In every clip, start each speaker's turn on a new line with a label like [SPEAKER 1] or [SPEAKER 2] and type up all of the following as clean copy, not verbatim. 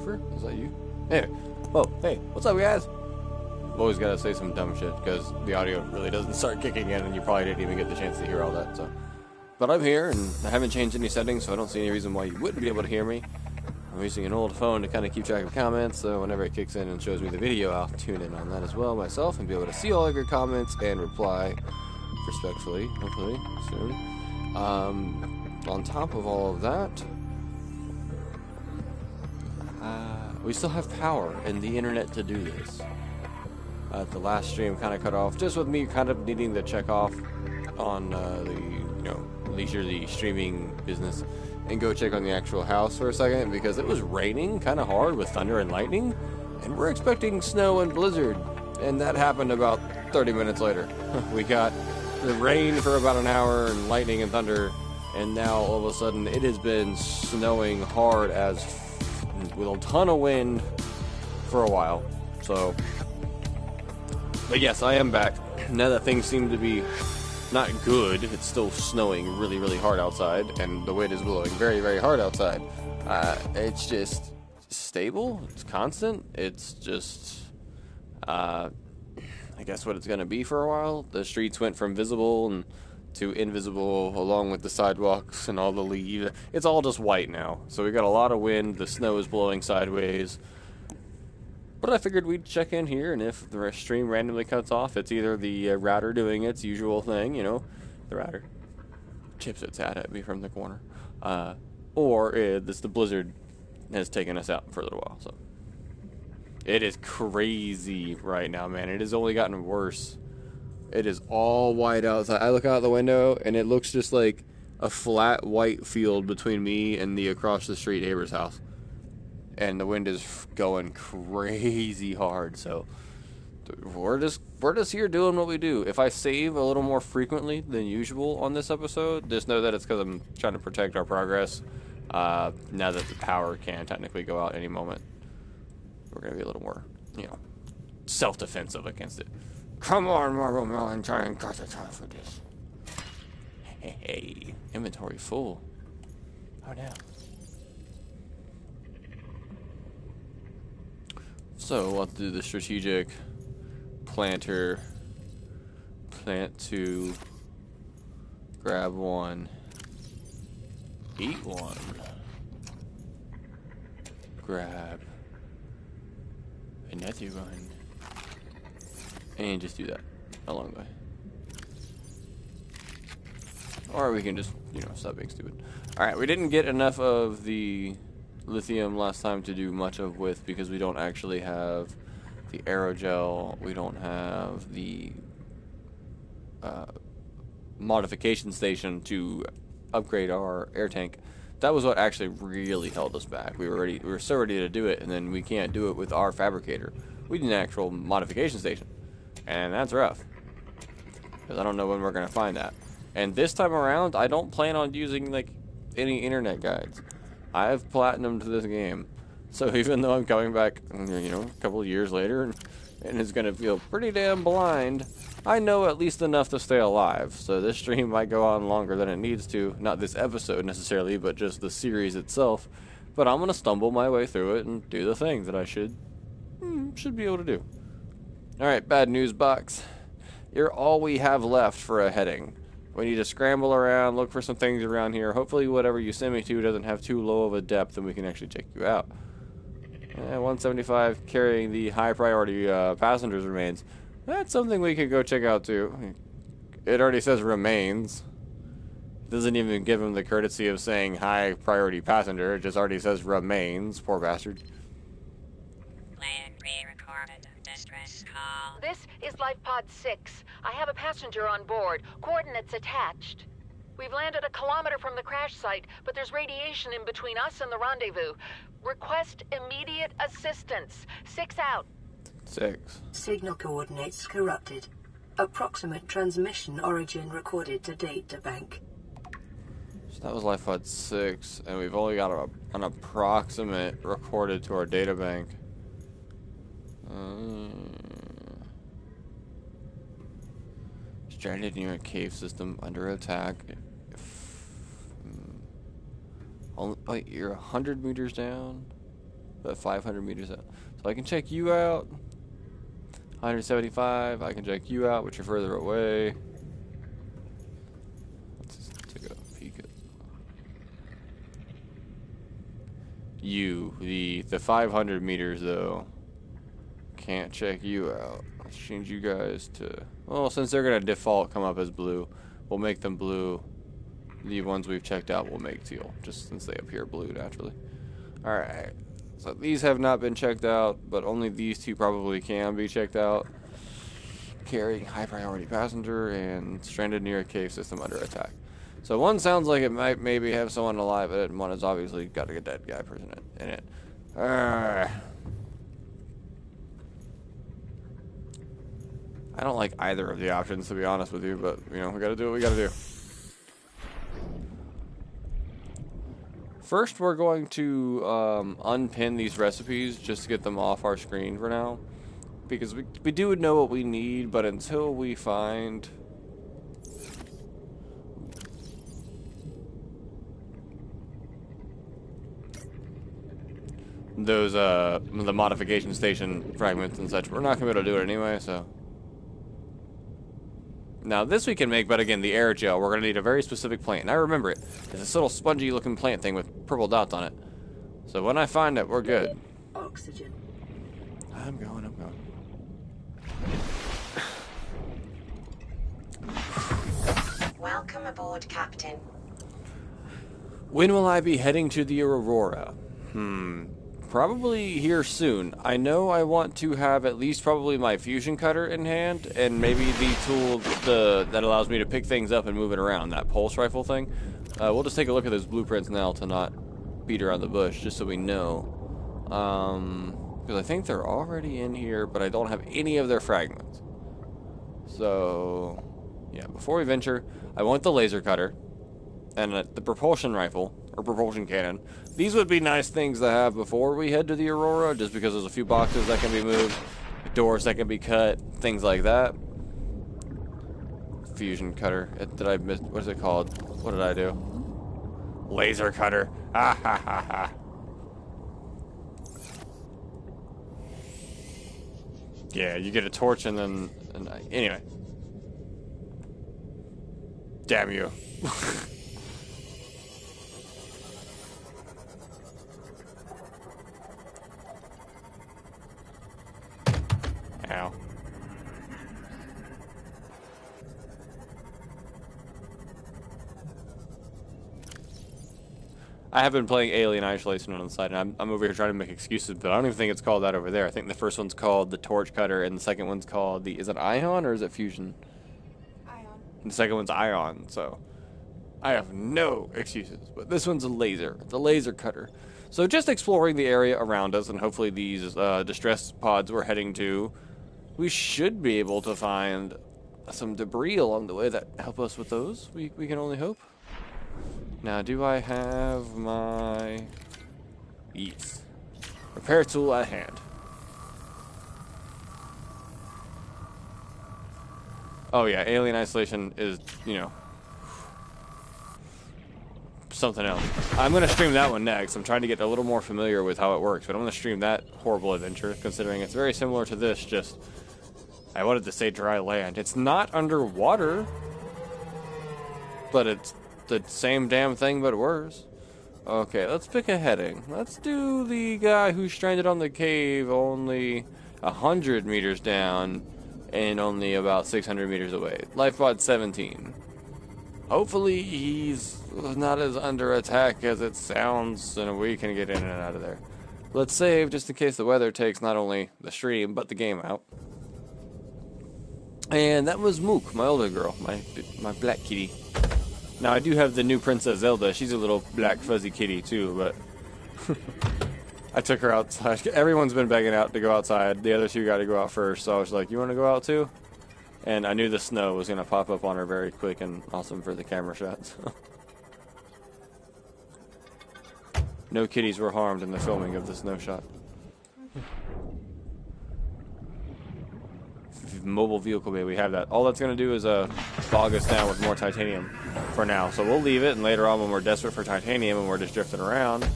[SPEAKER 1] Christopher? Is that you? Anyway. Oh, hey, what's up, guys? Always gotta say some dumb shit, because the audio really doesn't start kicking in, and you probably didn't even get the chance to hear all that, so. But I'm here, and I haven't changed any settings, so I don't see any reason why you wouldn't be able to hear me. I'm using an old phone to kind of keep track of comments, so whenever it kicks in and shows me the video, I'll tune in on that as well myself, and be able to see all of your comments and reply respectfully, hopefully, soon. On top of all of that, we still have power and the internet to do this. The last stream kind of cut off, just with me kind of needing to check off on leisure the streaming business and go check on the actual house for a second, because it was raining kind of hard with thunder and lightning, and we're expecting snow and blizzard, and that happened about 30 minutes later. We got the rain for about an hour and lightning and thunder, and now all of a sudden it has been snowing hard as with a ton of wind for a while. So, but yes, I am back now that things seem to be not good. It's still snowing really, really hard outside, and the wind is blowing very, very hard outside. It's just stable. It's constant. It's just, I guess what it's going to be for a while. The streets went from visible to invisible, along with the sidewalks and all the leaves. It's all just white now. So we got a lot of wind. The snow is blowing sideways. But I figured we'd check in here, and if the stream randomly cuts off, it's either the router doing its usual thing, the router chips its hat at me from the corner, or it's the blizzard has taken us out for a little while. So it is crazy right now, man. It has only gotten worse. It is all white outside. I look out the window, and it looks just like a flat white field between me and the across the street neighbor's house. And the wind is going crazy hard, so we're just here doing what we do. If I save a little more frequently than usual on this episode, just know that it's because I'm trying to protect our progress. Now that the power can technically go out any moment, we're going to be a little more, self-defensive against it. Come on, Marble Melon, try and cut the time for this. Hey, inventory full. Oh, no. So, we'll have to do the strategic planter. Plant 2. Grab 1. Eat 1. Grab another 1. And just do that along the way. Or we can just, stop being stupid. Alright, we didn't get enough of the lithium last time to do much of with, because we don't actually have the aerogel. We don't have the modification station to upgrade our air tank. That was what actually really held us back. We were so ready to do it, and then we can't do it with our fabricator. We need an actual modification station. And that's rough, because I don't know when we're going to find that. And this time around, I don't plan on using, any internet guides. I've platinumed this game. So even though I'm coming back, a couple of years later, and it's going to feel pretty damn blind, I know at least enough to stay alive. So this stream might go on longer than it needs to. Not this episode necessarily, but just the series itself. But I'm going to stumble my way through it and do the thing that I should be able to do. Alright, Bad News Box. You're all we have left for a heading. We need to scramble around, look for some things around here. Hopefully whatever you send me to doesn't have too low of a depth and we can actually check you out. 175 carrying the high priority passengers remains. That's something we could go check out too. It already says remains. It doesn't even give him the courtesy of saying high priority passenger. It just already says remains. Poor bastard.
[SPEAKER 2] This is Pt.6. I have a passenger on board. Coordinates attached. We've landed a kilometer from the crash site, but there's radiation in between us and the rendezvous. Request immediate assistance. 6 out.
[SPEAKER 1] 6.
[SPEAKER 3] Signal coordinates corrupted. Approximate transmission origin recorded to data bank.
[SPEAKER 1] So that was Pt.6, and we've only got an approximate recorded to our data bank. Stranded near a cave system under attack. Wait, you're 100 meters down? About 500 meters out. So I can check you out. 175. I can check you out, but you're further away. Let's just take a peek at you. The 500 meters though. Can't check you out. Let's change you guys to. Well, since they're gonna default come up as blue, we'll make them blue. The ones we've checked out will make teal, just since they appear blue naturally. All right. So these have not been checked out, but only these two probably can be checked out. Carrying high priority passenger and stranded near a cave system under attack. So one sounds like it might maybe have someone alive in it, and one has obviously got a dead guy person in it. I don't like either of the options, to be honest with you, but you know, we gotta do what we gotta do. First, we're going to unpin these recipes just to get them off our screen for now. Because we do know what we need, but until we find... those, the modification station fragments and such, we're not going to be able to do it anyway, so... Now, this we can make, but again, the air gel, we're going to need a very specific plant. And I remember it. It's this little spongy-looking plant thing with purple dots on it. So when I find it, we're good.
[SPEAKER 3] Oxygen.
[SPEAKER 1] I'm going.
[SPEAKER 4] Welcome aboard, Captain.
[SPEAKER 1] When will I be heading to the Aurora? Probably here soon. I know I want to have at least probably my fusion cutter in hand, and maybe the tool that allows me to pick things up and move it around, that pulse rifle thing. We'll just take a look at those blueprints now to not beat around the bush, just so we know. Because I think they're already in here, but I don't have any of their fragments. So, yeah, before we venture, I want the laser cutter and the propulsion rifle, or propulsion cannon. These would be nice things to have before we head to the Aurora, just because there's a few boxes that can be moved, doors that can be cut, things like that. Fusion cutter. Did I miss? What is it called? What did I do? Laser cutter. Ha ha ha ha. Yeah, you get a torch and then... anyway. Damn you. Ow. I have been playing Alien Isolation on the side, and I'm over here trying to make excuses, but I don't even think it's called that over there. I think the first one's called the Torch Cutter, and the second one's called the... Is it Ion, or is it Fusion?
[SPEAKER 4] Ion.
[SPEAKER 1] And the second one's Ion, so... I have no excuses, but this one's a laser. The laser cutter. So just exploring the area around us, and hopefully these distress pods we're heading to, we should be able to find some debris along the way that help us with those. We can only hope. Now, do I have my... Yes. Repair tool at hand. Oh yeah, Alien Isolation is, you know, something else. I'm going to stream that one next. I'm trying to get a little more familiar with how it works, but I'm going to stream that horrible adventure, considering it's very similar to this, just... I wanted to say dry land. It's not underwater, but it's the same damn thing, but worse. Okay, let's pick a heading. Let's do the guy who's stranded on the cave only 100 meters down and only about 600 meters away. Lifebot 17. Hopefully he's not as under attack as it sounds, and we can get in and out of there. Let's save just in case the weather takes not only the stream, but the game out. And that was Mook, my older girl, my black kitty. Now, I do have the new Princess Zelda. She's a little black fuzzy kitty, too, but... I took her outside. Everyone's been begging out to go outside. The other two got to go out first, so I was like, you want to go out, too? And I knew the snow was going to pop up on her very quick and awesome for the camera shots. No kitties were harmed in the filming of the snow shot. Mobile vehicle bay, we have that. All that's going to do is bog us down with more titanium for now. So we'll leave it, and later on when we're desperate for titanium and we're just drifting around,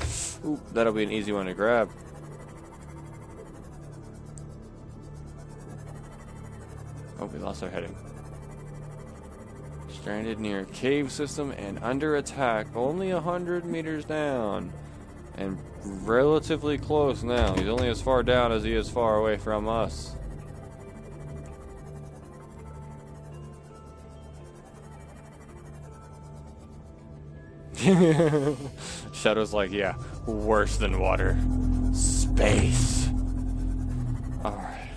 [SPEAKER 1] ooh, that'll be an easy one to grab. Oh, we lost our heading. Stranded near a cave system and under attack. Only 100 meters down. And relatively close now. He's only as far down as he is far away from us. Shadow's like, yeah, worse than water. Space. Alright.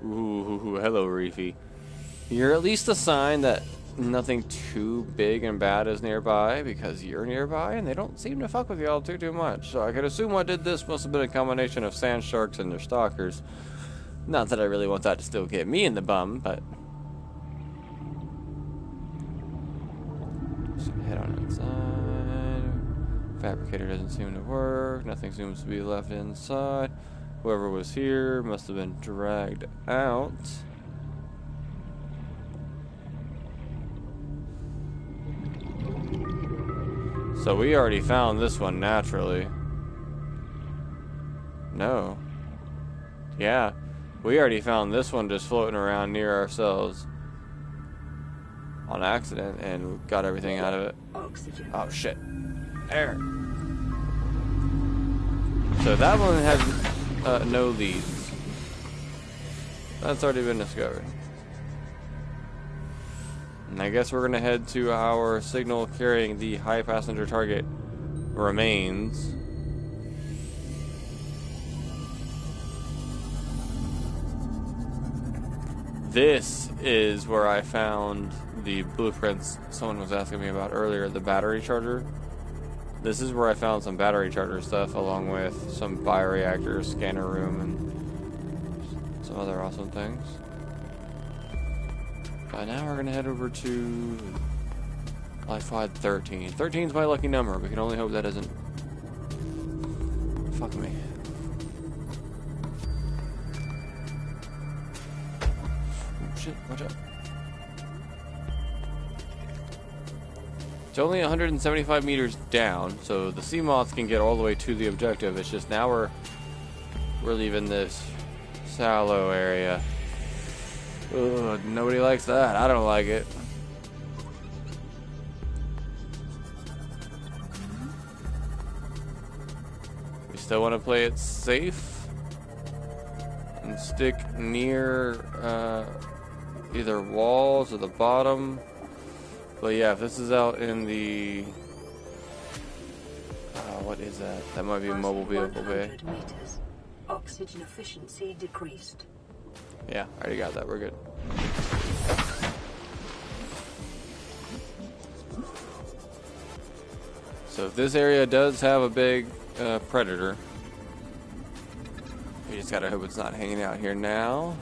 [SPEAKER 1] Ooh, hello, Reefy. You're at least a sign that nothing too big and bad is nearby, because you're nearby and they don't seem to fuck with y'all too much. So I could assume what did this must have been a combination of sand sharks and their stalkers. Not that I really want that to still get me in the bum, but... So head on inside. Fabricator doesn't seem to work. Nothing seems to be left inside. Whoever was here must have been dragged out. So we already found this one naturally. No. Yeah. We already found this one just floating around near ourselves. On accident, and got everything out of it.
[SPEAKER 3] Oxygen.
[SPEAKER 1] Oh shit. Air. So that one has no leads. That's already been discovered. And I guess we're gonna head to our signal carrying the high passenger target remains. This is where I found the blueprints someone was asking me about earlier, the battery charger. This is where I found some battery charger stuff along with some bioreactor, scanner room, and some other awesome things. But now we're gonna head over to Life Pod 13. 13 is my lucky number. We can only hope that doesn't fuck me. Oh shit, watch out. It's only 175 meters down, so the sea moth can get all the way to the objective. It's just now we're leaving this shallow area. Ugh, nobody likes that. I don't like it. We still want to play it safe and stick near either walls or the bottom. But yeah, if this is out in the... what is that? That might be a mobile vehicle bay.
[SPEAKER 3] Meters. Oxygen efficiency decreased.
[SPEAKER 1] Yeah, I already got that. We're good. So this area does have a big predator. We just gotta hope it's not hanging out here now.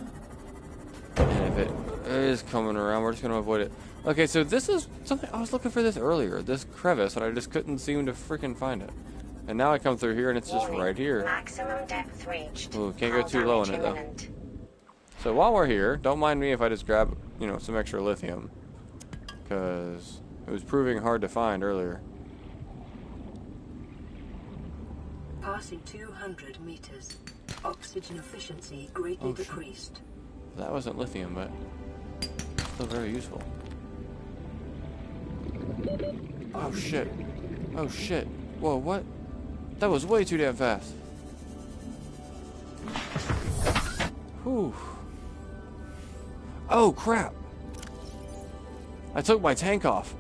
[SPEAKER 1] And if it is coming around, we're just gonna avoid it. Okay, so this is something I was looking for this earlier, this crevice, and I just couldn't seem to freaking find it. And now I come through here and it's just right here.
[SPEAKER 4] Maximum depth reached.
[SPEAKER 1] Ooh, can't go too low in it though. So while we're here, don't mind me if I just grab, you know, some extra lithium, because it was proving hard to find earlier.
[SPEAKER 3] Passing 200 meters. Oxygen efficiency greatly decreased.
[SPEAKER 1] That wasn't lithium, but still very useful. Oh shit. Oh shit. Whoa, what? That was way too damn fast. Whew. Oh crap. I took my tank off.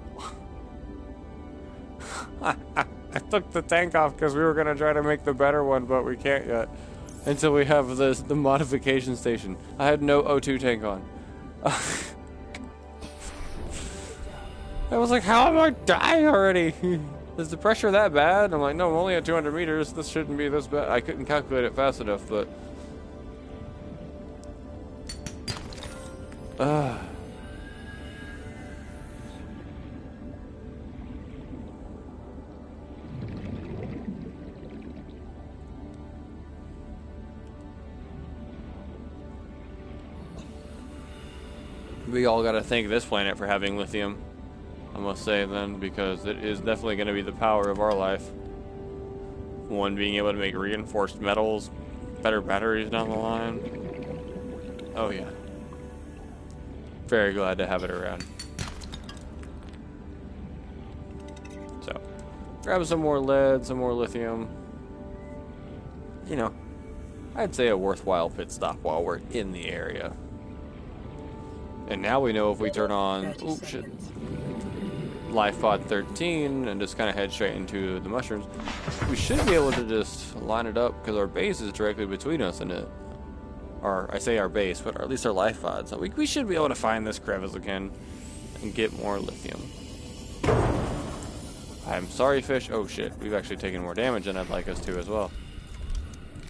[SPEAKER 1] I took the tank off because we were going to try to make the better one, but we can't yet. Until we have the modification station. I had no O2 tank on. I was like, how am I dying already? Is the pressure that bad? I'm like, no, I'm only at 200 meters. This shouldn't be this bad. I couldn't calculate it fast enough, but... We all gotta thank this planet for having lithium, I must say then, because it is definitely gonna be the power of our life. One, being able to make reinforced metals, better batteries down the line. Oh yeah. Very glad to have it around. So, grab some more lead, some more lithium. You know, I'd say a worthwhile pit stop while we're in the area. And now we know if we turn on Life Pod 13 and just kind of head straight into the mushrooms, we should be able to just line it up because our base is directly between us and it. Or I say our base, but at least our life pod. So we should be able to find this crevice again and get more lithium. I'm sorry, fish. Oh shit, we've actually taken more damage than I'd like us to as well.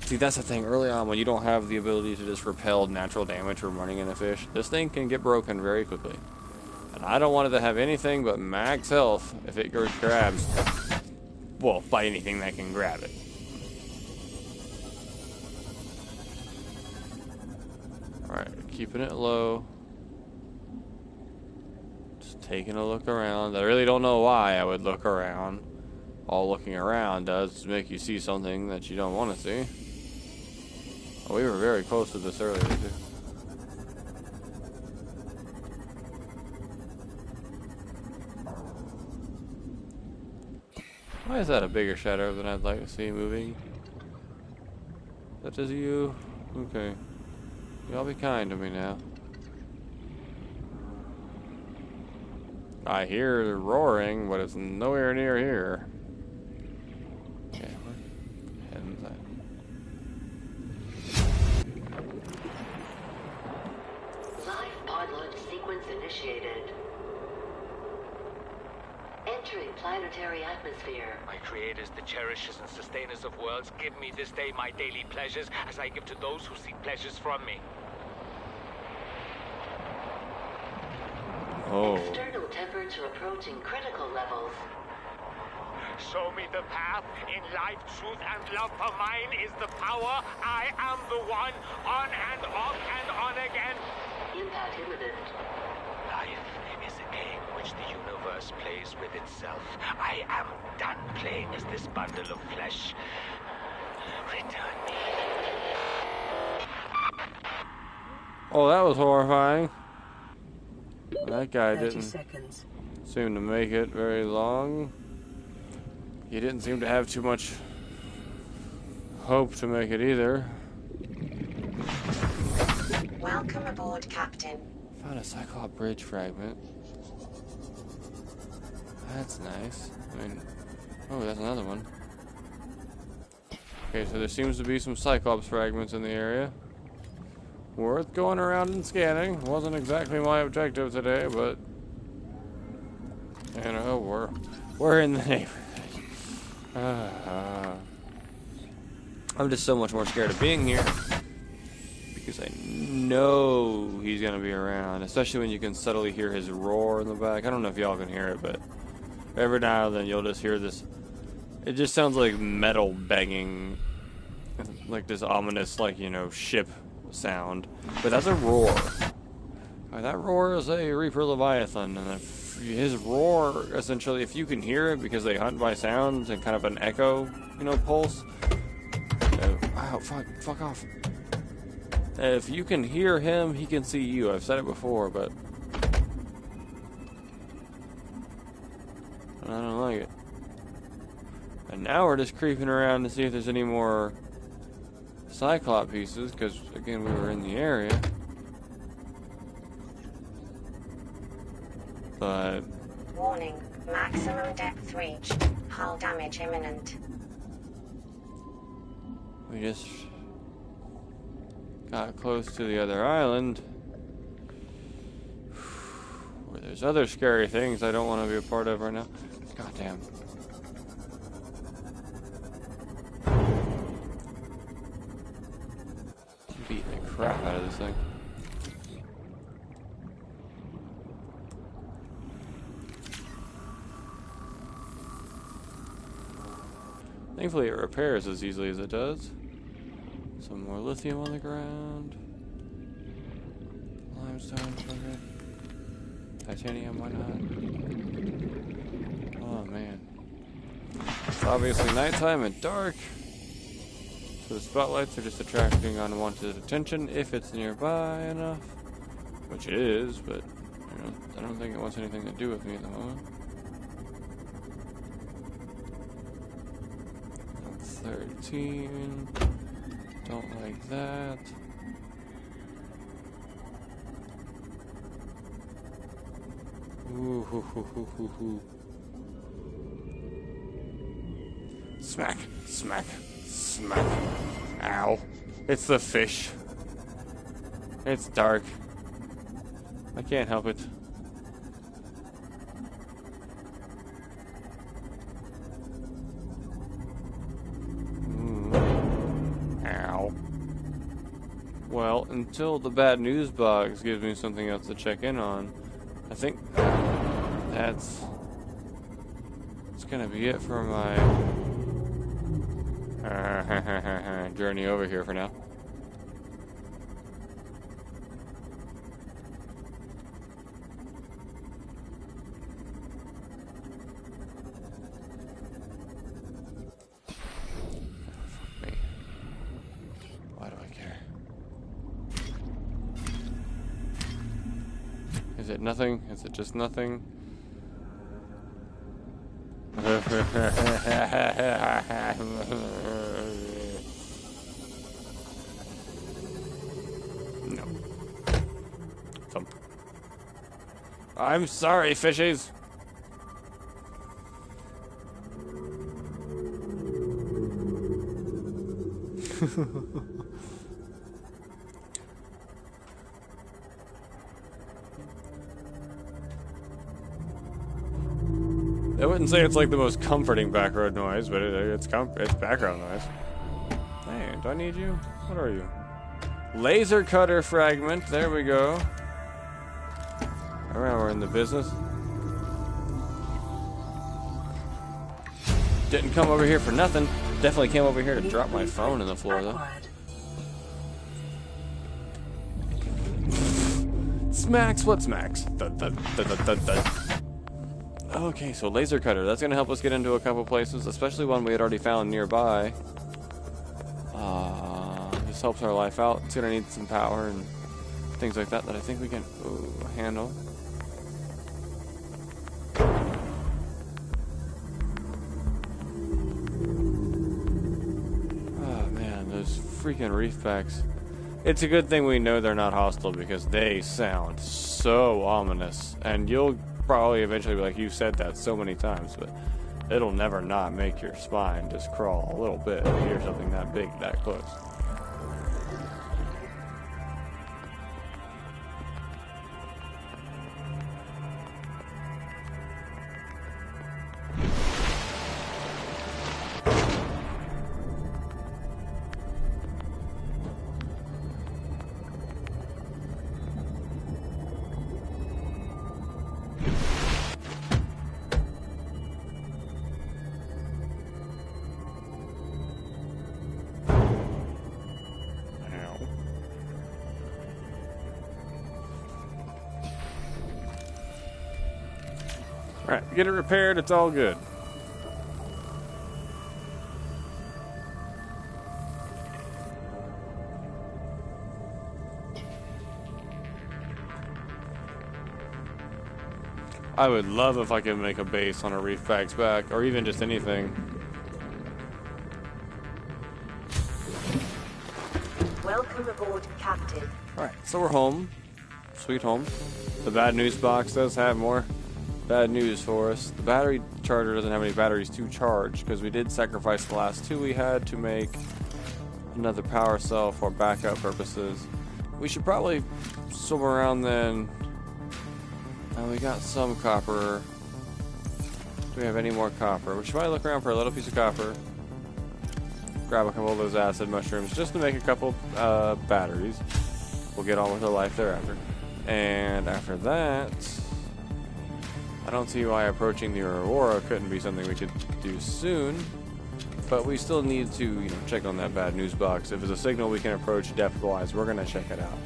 [SPEAKER 1] See, that's the thing. Early on, when you don't have the ability to just repel natural damage from running in a fish, this thing can get broken very quickly. And I don't want it to have anything but max health if it grabs, well, by anything that can grab it. Alright, keeping it low. Just taking a look around. I really don't know why I would look around. All looking around does make you see something that you don't want to see. Oh, we were very close to this earlier, too. Why is that a bigger shadow than I'd like to see moving? That is you? Okay. Y'all be kind to me now. I hear the roaring, but it's nowhere near here. Okay, we're heading inside.
[SPEAKER 3] Live pod launch sequence initiated. Entering planetary atmosphere.
[SPEAKER 5] My creators, the cherishers and sustainers of worlds, give me this day my daily pleasures as I give to those who seek pleasures from me.
[SPEAKER 1] Oh.
[SPEAKER 3] External temperature approaching critical levels.
[SPEAKER 5] Show me the path. In life, truth, and love for mine is the power. I am the one. On and off and on again.
[SPEAKER 3] Impact imminent.
[SPEAKER 5] Life is a game which the universe plays with itself. I am done playing as this bundle of flesh. Return me.
[SPEAKER 1] Oh, that was horrifying. That guy
[SPEAKER 3] 30
[SPEAKER 1] didn't
[SPEAKER 3] seconds.
[SPEAKER 1] seem to make it very long. He didn't seem to have too much hope to make it either.
[SPEAKER 4] Welcome aboard, Captain.
[SPEAKER 1] Found a Cyclops bridge fragment. That's nice. I mean, oh, that's another one. Okay, so there seems to be some Cyclops fragments in the area. Worth going around and scanning. Wasn't exactly my objective today, but you know, we're in the neighborhood. I'm just so much more scared of being here because I know he's gonna be around, especially when you can subtly hear his roar in the back. I don't know if y'all can hear it, but every now and then you'll just hear this. It just sounds like metal banging, like this ominous, like, you know, ship sound. But that's a roar. That roar is a Reaper Leviathan, and if his roar, essentially, if you can hear it, because they hunt by sounds and kind of an echo, you know, pulse. Ow, fuck off. If you can hear him, he can see you. I've said it before, but I don't like it. And now we're just creeping around to see if there's any more Cyclops pieces, because again, we were in the area. But
[SPEAKER 4] Warning, maximum depth reached. Hull damage imminent.
[SPEAKER 1] we just got close to the other island, where there's other scary things I don't want to be a part of right now. Goddamn. Beat the crap out of this thing. Thankfully it repairs as easily as it does. Some more lithium on the ground. Limestone, okay. Titanium, why not? Oh man. It's obviously nighttime and dark. So So the spotlights are just attracting unwanted attention if it's nearby enough. Which it is, but I don't think it wants anything to do with me at the moment. 13. Don't like that. Ooh, hoo, hoo, hoo, hoo, hoo. Smack, smack, smack. Ow. It's the fish. It's dark. I can't help it. Ow. Well, until the bad news box gives me something else to check in on, I think that's gonna be it for my journey over here for now. Why do I care? Is it nothing? Is it just nothing? No. Thump. I'm sorry, fishies. I wouldn't say it's like the most comforting background noise, but it's background noise. Hey, do I need you? What are you? Laser cutter fragment. There we go. Alright, we're in the business. Didn't come over here for nothing. Definitely came over here to drop my phone in the floor, though. Smacks? What smacks? Dun, dun, dun, dun, dun, dun. Okay, so laser cutter. That's going to help us get into a couple places, especially one we had already found nearby. This helps our life out. It's going to need some power and things like that I think we can handle. Oh man, those freaking reef packs. It's a good thing we know they're not hostile because they sound so ominous. And you'll probably eventually be like, you've said that so many times, but it'll never not make your spine just crawl a little bit to hear something that big that close. Alright, get it repaired, it's all good. I would love if I could make a base on a reef pack's back, or even just anything.
[SPEAKER 3] Welcome aboard, Captain.
[SPEAKER 1] Alright, so we're home. Sweet home. The bad news box does have more bad news for us. The battery charger doesn't have any batteries to charge because we did sacrifice the last two we had to make another power cell for backup purposes. We should probably swim around then. We got some copper. Do we have any more copper? We should probably look around for a little piece of copper. Grab a couple of those acid mushrooms just to make a couple batteries. We'll get on with our life thereafter. And after that, I don't see why approaching the Aurora couldn't be something we could do soon, but we still need to, check on that bad news box. If it's a signal we can approach depth-wise, we're gonna check it out.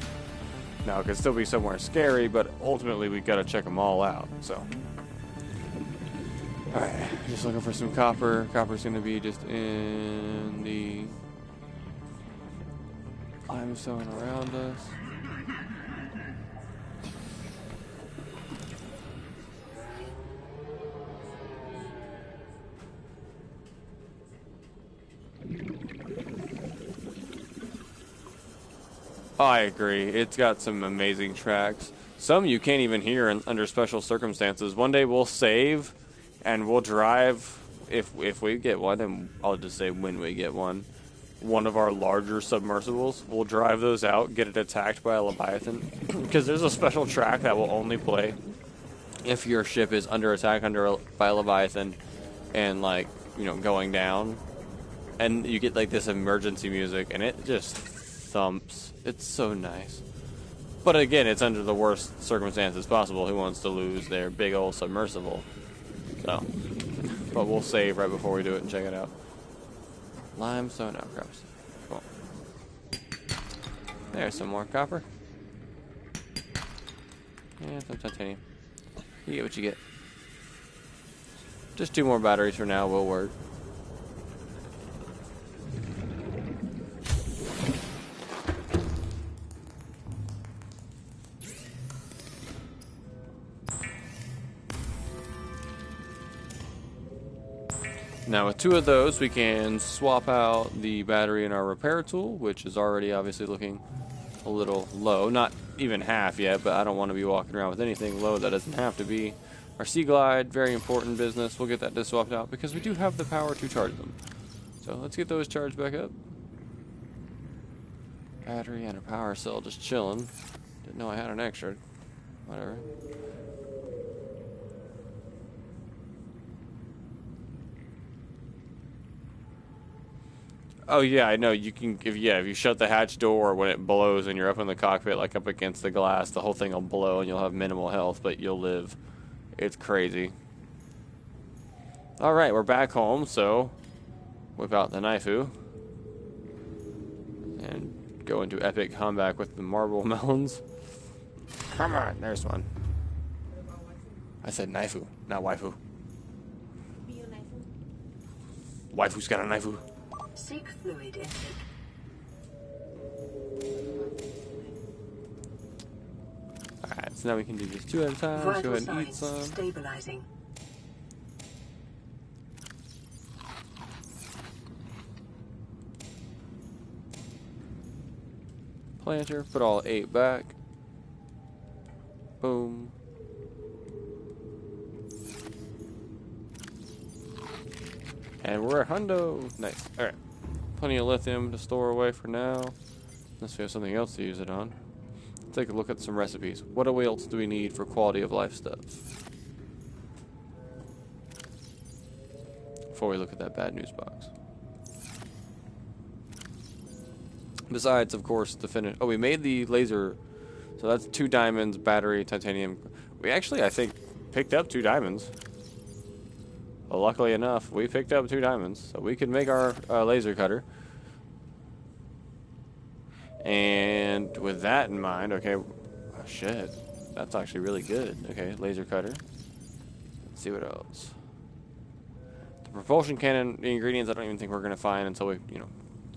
[SPEAKER 1] Now, it could still be somewhere scary, but ultimately we gotta check them all out. So, all right, just looking for some copper. Copper's gonna be just in the Limestone around us. I agree. It's got some amazing tracks. Some you can't even hear under special circumstances. One day we'll save, and we'll drive, if we get one, and I'll just say when we get one of our larger submersibles. We'll drive those out, get it attacked by a Leviathan, because there's a special track that will only play if your ship is under attack by a Leviathan, and like, you know, going down, and you get like this emergency music, and it just thumps. It's so nice. But again, it's under the worst circumstances possible. Who wants to lose their big old submersible? So, but we'll save right before we do it and check it out. Limestone outcrops. Cool. There's some more copper. Yeah, some titanium. You get what you get. Just 2 more batteries for now will work. Now with 2 of those, we can swap out the battery in our repair tool, which is already obviously looking a little low. Not even half yet, but I don't want to be walking around with anything low that doesn't have to be. Our Sea Glide, very important business. We'll get that disc swapped out because we do have the power to charge them. So let's get those charged back up. Battery and a power cell just chilling. Didn't know I had an extra. Whatever. Oh yeah, I know. You can if you shut the hatch door when it blows and you're up in the cockpit, like up against the glass, the whole thing will blow and you'll have minimal health, but you'll live. It's crazy. All right, we're back home, so whip out the knifeu and go into epic comeback with the marble melons. Come on, there's one. I said knifeu, not waifu. Waifu's got a knifeu.
[SPEAKER 3] Seek fluid intake.
[SPEAKER 1] Alright, so now we can do this 2 at a time. Let's go ahead and eat some.
[SPEAKER 3] Stabilizing.
[SPEAKER 1] Planter, put all 8 back. Boom. And we're at hundo. Nice. Alright. Plenty of lithium to store away for now. Unless we have something else to use it on. Let's take a look at some recipes. What else do we need for quality of life stuff? Before we look at that bad news box. Besides, of course, the finish. Oh, we made the laser. So that's 2 diamonds, battery, titanium. We actually, I think, picked up 2 diamonds. Well, luckily enough, we picked up 2 diamonds, so we could make our laser cutter. And with that in mind, okay, oh, shit, that's actually really good. Okay, laser cutter. Let's see what else. The propulsion cannon, the ingredients, I don't even think we're gonna find until we,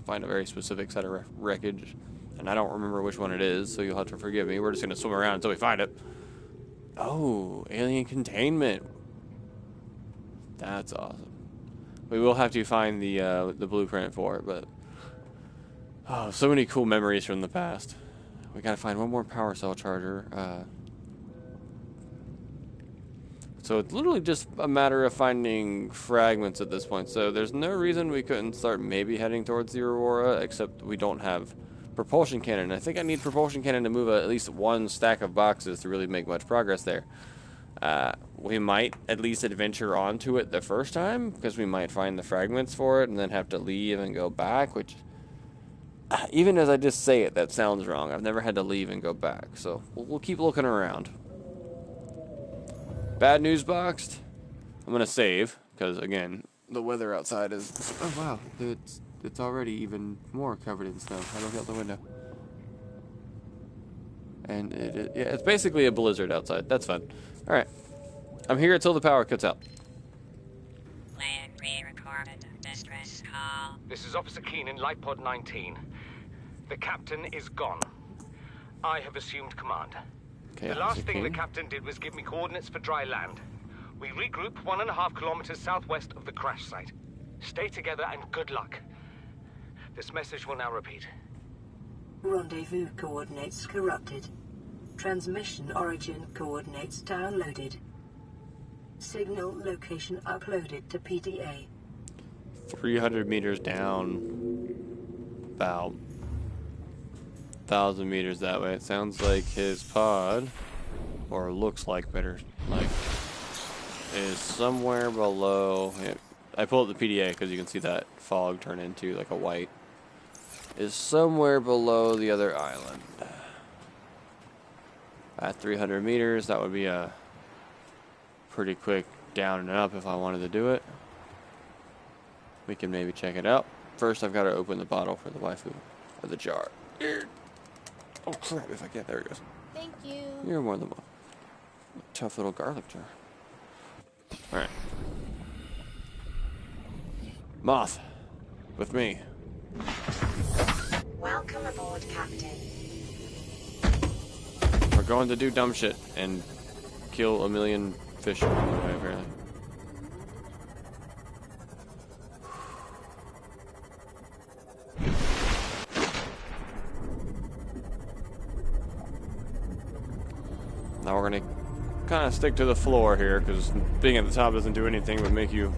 [SPEAKER 1] find a very specific set of wreckage. And I don't remember which one it is, so you'll have to forgive me. We're just gonna swim around until we find it. Oh, alien containment. That's awesome. We will have to find the blueprint for it, but oh, so many cool memories from the past. We gotta find one more power cell charger. So it's literally just a matter of finding fragments at this point. So there's no reason we couldn't start maybe heading towards the Aurora, except we don't have propulsion cannon. I think I need propulsion cannon to move at least 1 stack of boxes to really make much progress there. We might at least adventure onto it the first time, because we might find the fragments for it and then have to leave and go back, which, even as I just say it, that sounds wrong. I've never had to leave and go back, so we'll keep looking around. Bad news boxed. I'm going to save, because, again, the weather outside is... Oh, wow. It's already even more covered in snow. I look out the window. And it's basically a blizzard outside. That's fun. Alright. I'm here until the power cuts out.
[SPEAKER 4] Plan pre-recorded distress call.
[SPEAKER 5] This is Officer Keenan, Light Pod 19. The captain is gone. I have assumed command.
[SPEAKER 1] Okay,
[SPEAKER 5] The last thing the captain did was give me coordinates for dry land. We regroup 1.5 kilometers southwest of the crash site. Stay together and good luck. This message will now repeat.
[SPEAKER 3] Rendezvous coordinates corrupted. Transmission origin coordinates downloaded. Signal location uploaded to PDA.
[SPEAKER 1] 300 meters down, about 1,000 meters that way. It sounds like his pod, or looks like better, like, is somewhere below. I pulled up the PDA because you can see that fog turn into like a white. Is somewhere below the other island. At 300 meters, that would be a pretty quick down and up if I wanted to do it. We can maybe check it out. First, I've got to open the bottle for the waifu, or the jar. Oh crap! If I can, there it goes.
[SPEAKER 6] Thank you.
[SPEAKER 1] You're more than welcome. Tough little garlic jar. All right, Moth, with me.
[SPEAKER 4] Welcome aboard, Captain.
[SPEAKER 1] We're going to do dumb shit and kill a million fish along the way, apparently. Now we're gonna kind of stick to the floor here, because being at the top doesn't do anything but make you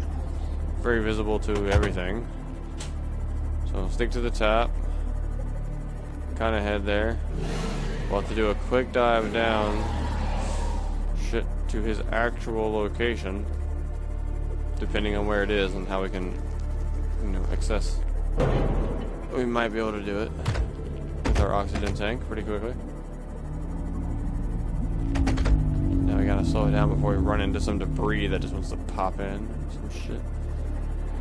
[SPEAKER 1] very visible to everything. So stick to the top. Kind of head there. We'll have to do a quick dive down shit to his actual location, depending on where it is and how we can, you know, access. We might be able to do it with our oxygen tank pretty quickly. Now we gotta slow it down before we run into some debris that just wants to pop in. Some shit.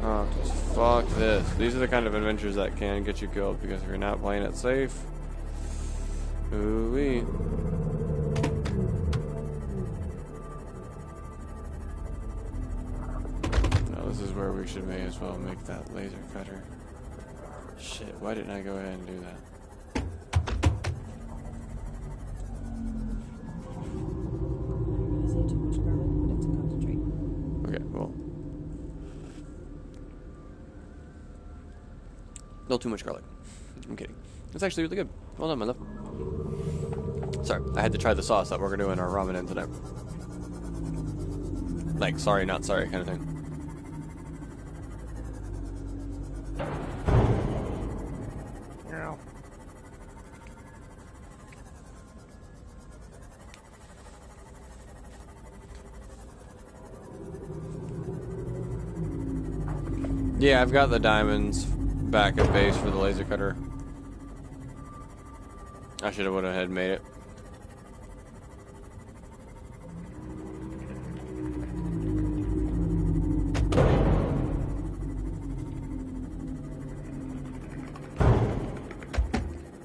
[SPEAKER 1] Oh, just fuck this. These are the kind of adventures that can get you killed, because if you're not playing it safe, ooh-wee. Now this is where we should may as well make that laser cutter. Shit, why didn't I go ahead and do that? Okay, well. No too much garlic. I'm kidding. It's actually really good. Well done, my love. Sorry, I had to try the sauce that we're doing our ramen in tonight. Like, sorry, not sorry kind of thing. Ow. Yeah, I've got the diamonds back at base for the laser cutter. I should have went ahead and made it.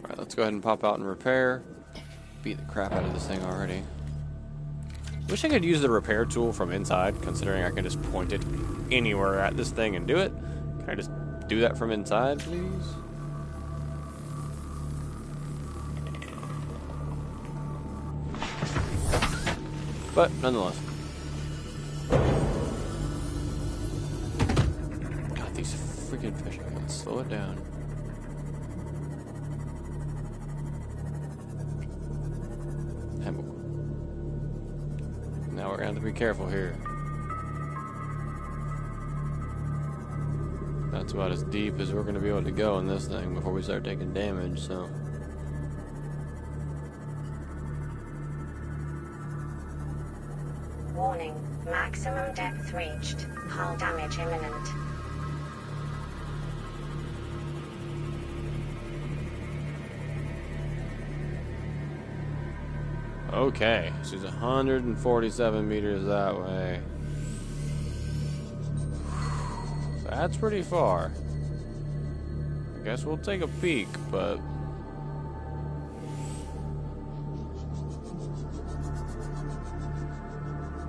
[SPEAKER 1] Alright, let's go ahead and pop out and repair. Beat the crap out of this thing already. Wish I could use the repair tool from inside, considering I can just point it anywhere at this thing and do it. Can I just do that from inside, please? But nonetheless. God, these freaking fish, I gotta slow it down. Now we're gonna have to be careful here. That's about as deep as we're gonna be able to go in this thing before we start taking damage, so.
[SPEAKER 4] Warning, maximum depth reached. Hull damage imminent.
[SPEAKER 1] Okay, she's 147 meters that way. That's pretty far. I guess we'll take a peek, but...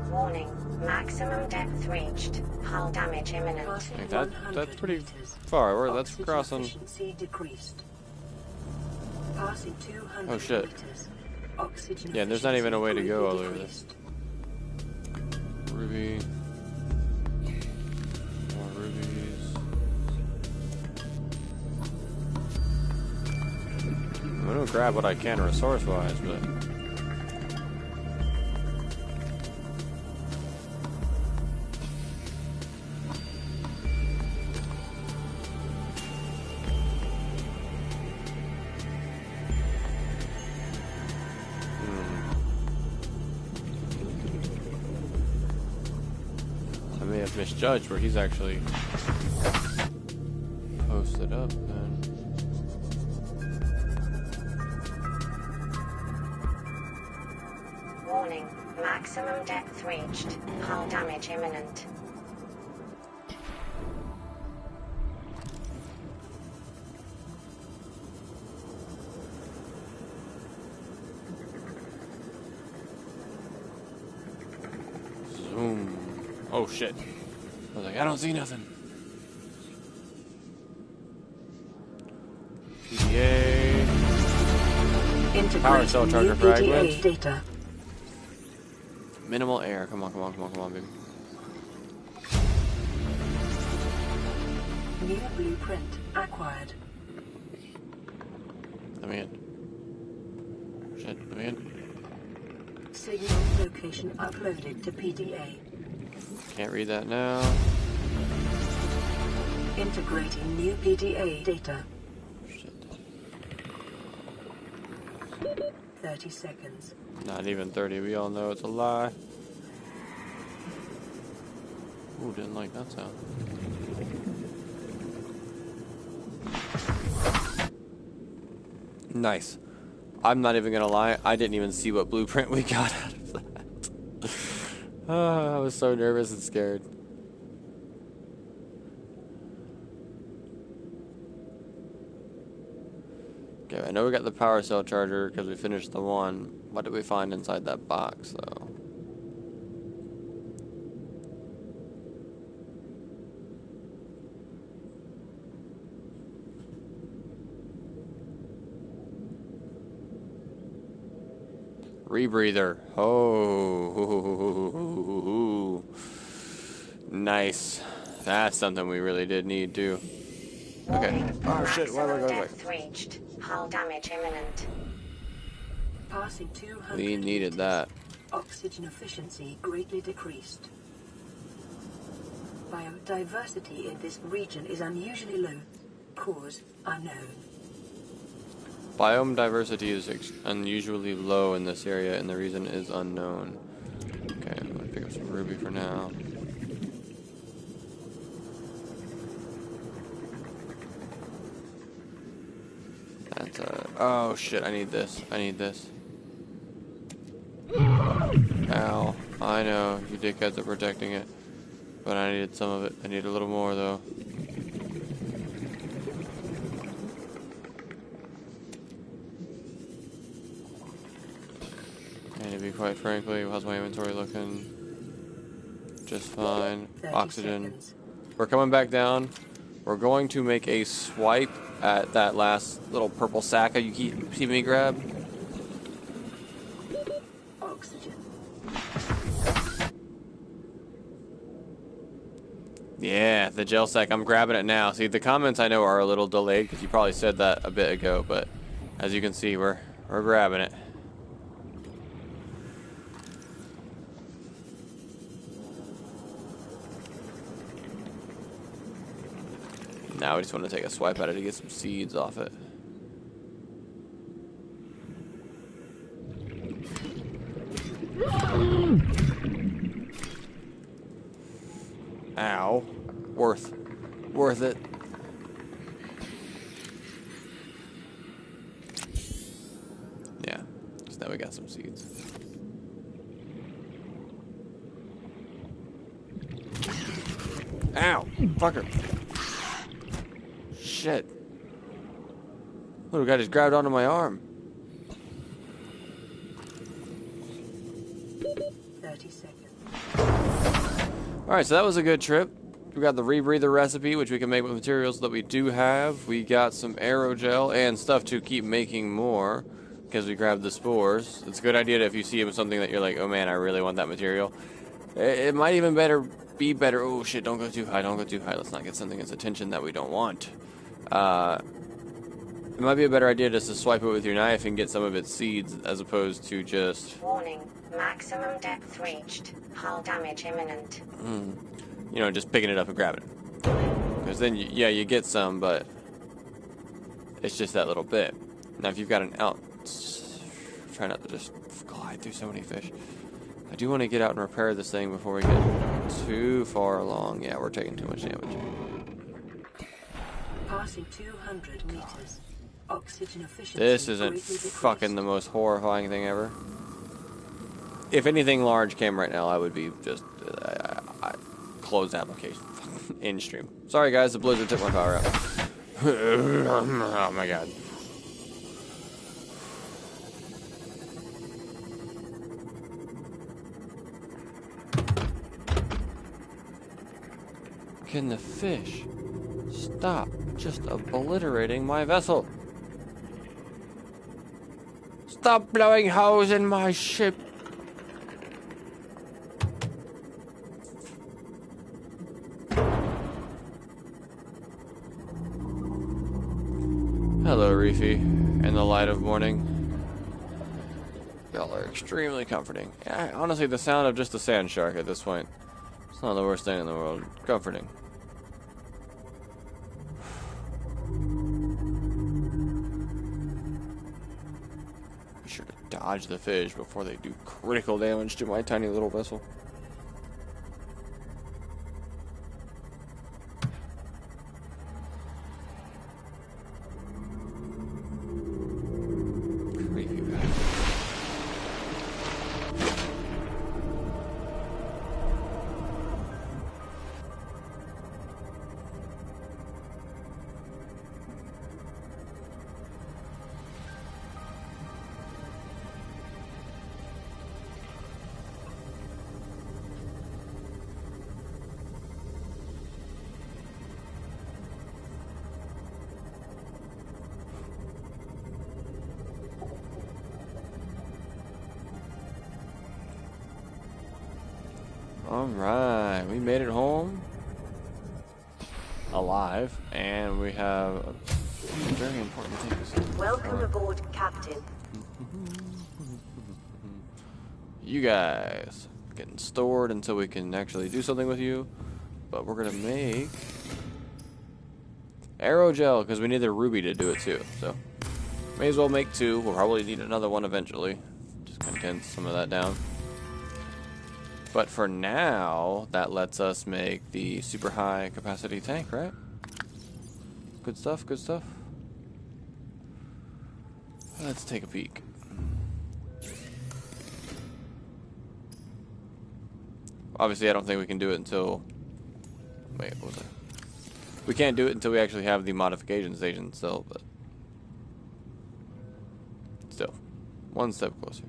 [SPEAKER 4] Warning, maximum depth reached. Hull damage imminent.
[SPEAKER 1] Like that's pretty far. That's crossing.
[SPEAKER 3] Efficiency decreased. Passing 200
[SPEAKER 1] Oh, shit.
[SPEAKER 3] meters. Oxygen
[SPEAKER 1] Yeah, there's not even a way to go all the way there.
[SPEAKER 3] decreased.
[SPEAKER 1] Ruby. More rubies. I'm gonna grab what I can resource-wise, but... I may have misjudged where he's actually posted up then.
[SPEAKER 4] Warning, maximum depth reached. Hull damage imminent.
[SPEAKER 1] Zoom. Oh shit. I was like, I don't see nothing. PDA. Power cell charger fragment.
[SPEAKER 3] Data.
[SPEAKER 1] Minimal air. Come on, baby.
[SPEAKER 3] New blueprint acquired.
[SPEAKER 1] Let me in. Shit, let me in.
[SPEAKER 3] Signal location uploaded to PDA.
[SPEAKER 1] Can't read that now.
[SPEAKER 3] Integrating new PDA data.
[SPEAKER 1] Shit.
[SPEAKER 3] 30 seconds.
[SPEAKER 1] Not even 30. We all know it's a lie. Ooh, didn't like that sound. Nice. I'm not even gonna lie. I didn't even see what blueprint we got out of that. I was so nervous and scared. Okay, I know we got the power cell charger because we finished the one. What did we find inside that box, though? Rebreather. Oh, nice. That's something we really did need too. Okay. Oh shit! Why am I going back?
[SPEAKER 4] Depth reached. Hull damage imminent.
[SPEAKER 3] Passing 200
[SPEAKER 1] We needed
[SPEAKER 3] meters.
[SPEAKER 1] that.
[SPEAKER 3] Oxygen efficiency greatly decreased. Biodiversity in this region is unusually low. Cause unknown.
[SPEAKER 1] Biome diversity is unusually low in this area, and the reason is unknown. Okay, I'm gonna pick up some ruby for now. That's oh shit! I need this. I need this. Ow! I know you dickheads are protecting it, but I needed some of it. I need a little more though. And to be quite frankly, how's my inventory looking? Just fine.
[SPEAKER 3] 30
[SPEAKER 1] Oxygen.
[SPEAKER 3] seconds.
[SPEAKER 1] We're coming back down. We're going to make a swipe at that last little purple sack you keep seeing me grab.
[SPEAKER 3] Oxygen.
[SPEAKER 1] Yeah, the gel sack. I'm grabbing it now. See, the comments I know are a little delayed because you probably said that a bit ago, but as you can see, we're grabbing it. Now we just want to take a swipe at it to get some seeds off it. Ow. Worth it. Yeah, so now we got some seeds. Ow! Fucker! Shit. Little guy just grabbed onto my arm.
[SPEAKER 3] 30 seconds.
[SPEAKER 1] Alright, so that was a good trip. We got the rebreather recipe, which we can make with materials that we do have. We got some aerogel and stuff to keep making more because we grabbed the spores. It's a good idea if you see something that you're like, oh man, I really want that material. It might even be better. Oh shit, don't go too high, don't go too high. Let's not get something that's attention that we don't want. It might be a better idea just to swipe it with your knife and get some of its seeds as opposed to just...
[SPEAKER 4] Warning, maximum depth reached. Hull damage imminent.
[SPEAKER 1] You know, just picking it up and grabbing it. Because then, yeah, you get some, but it's just that little bit. Now, if you've got an out... Try not to just glide through so many fish. I do want to get out and repair this thing before we get too far along. Yeah, we're taking too much damage.
[SPEAKER 3] Passing 200 meters. Oxygen efficiency.
[SPEAKER 1] This isn't fucking the most horrifying thing ever. If anything large came right now, I would be just closed application in stream. Sorry guys, the blizzard took my power out. Oh my god. Can the fish stop just obliterating my vessel? Stop blowing holes in my ship. Hello, Reefy, in the light of morning. Y'all are extremely comforting. Yeah, honestly, the sound of just a sand shark at this point, it's not the worst thing in the world. Comforting. Be sure to dodge the fish before they do critical damage to my tiny little vessel. Alright, we made it home alive, and we have a few very important things.
[SPEAKER 3] Welcome aboard, Captain.
[SPEAKER 1] You guys getting stored until we can actually do something with you, but we're gonna make aerogel because we need the ruby to do it too, so may as well make two. We'll probably need another one eventually. Just condense some of that down. But for now, that lets us make the super high capacity tank, right? Good stuff, good stuff. Let's take a peek. Obviously, I don't think we can do it until... Wait, what was it? We can't do it until we actually have the modification station still, but... Still, one step closer.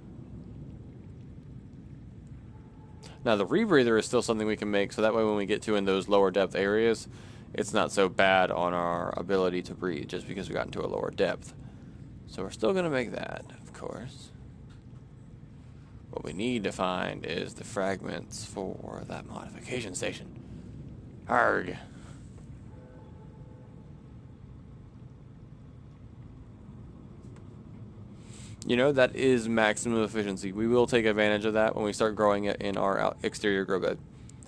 [SPEAKER 1] Now, the rebreather is still something we can make, so that way when we get to in those lower depth areas, it's not so bad on our ability to breathe, just because we got into a lower depth. So we're still going to make that, of course. What we need to find is the fragments for that modification station. Arrgh. You know, that is maximum efficiency. We will take advantage of that when we start growing it in our exterior grow bed.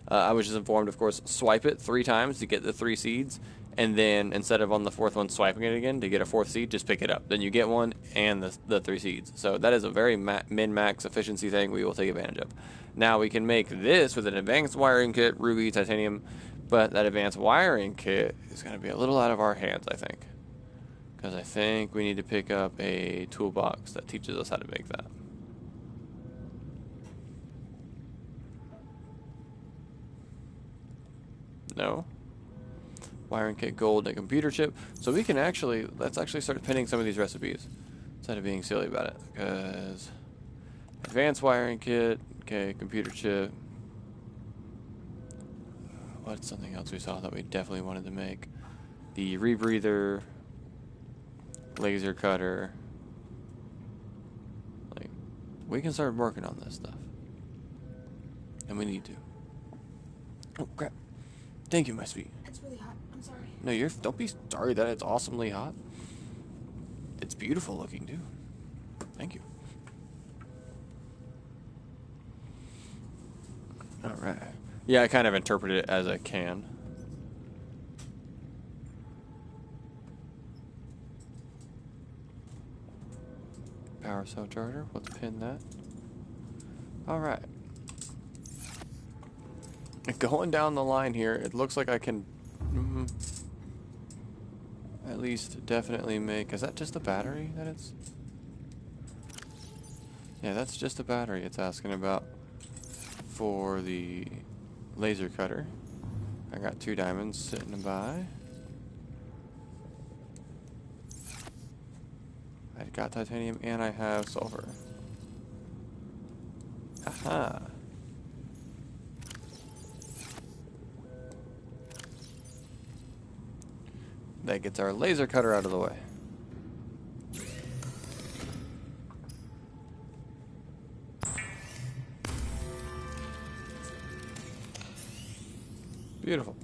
[SPEAKER 1] I was just informed, of course, swipe it 3 times to get the 3 seeds, and then instead of on the 4th one swiping it again to get a 4th seed, just pick it up. Then you get one and the 3 seeds. So that is a very min-max efficiency thing we will take advantage of. Now we can make this with an advanced wiring kit, ruby, titanium, but that advanced wiring kit is going to be a little out of our hands, I think. Because I think we need to pick up a toolbox that teaches us how to make that. No. Wiring kit, gold, and computer chip. So we can actually, let's actually start pinning some of these recipes instead of being silly about it. Because advanced wiring kit, okay, computer chip. what's something else we saw that we definitely wanted to make? The rebreather, laser cutter. Like, we can start working on this stuff. And we need to. Oh, crap. Thank you, my sweet.
[SPEAKER 6] It's really hot. I'm sorry.
[SPEAKER 1] No, don't be sorry that it's awesomely hot. It's beautiful looking, too. Thank you. Alright. Yeah, I kind of interpret it as I can. Power cell charger. Let's pin that. Alright. Going down the line here, it looks like I can at least definitely make... Is that just a battery that it's... Yeah, that's just a battery it's asking about for the laser cutter. I got 2 diamonds sitting by. I got titanium and I have silver. Haha. That gets our laser cutter out of the way. Beautiful.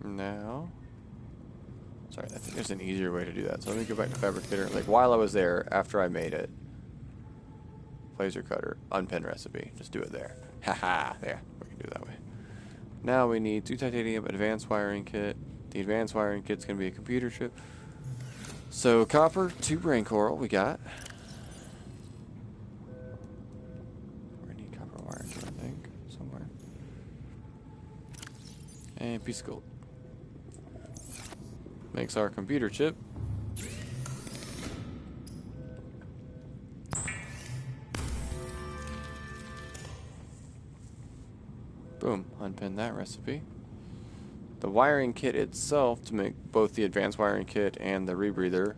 [SPEAKER 1] Now, sorry, I think there's an easier way to do that. So let me go back to fabricator. Like while I was there, after I made it, laser cutter, unpin recipe. Just do it there. Haha. Yeah, we can do it that way. Now we need 2 titanium, advanced wiring kit. The advanced wiring kit's gonna be a computer chip. So copper, 2 brain coral. We got. We need copper wiring kit, I think, somewhere. And piece of gold. Makes our computer chip. Boom, unpin that recipe. The wiring kit itself, to make both the advanced wiring kit and the rebreather,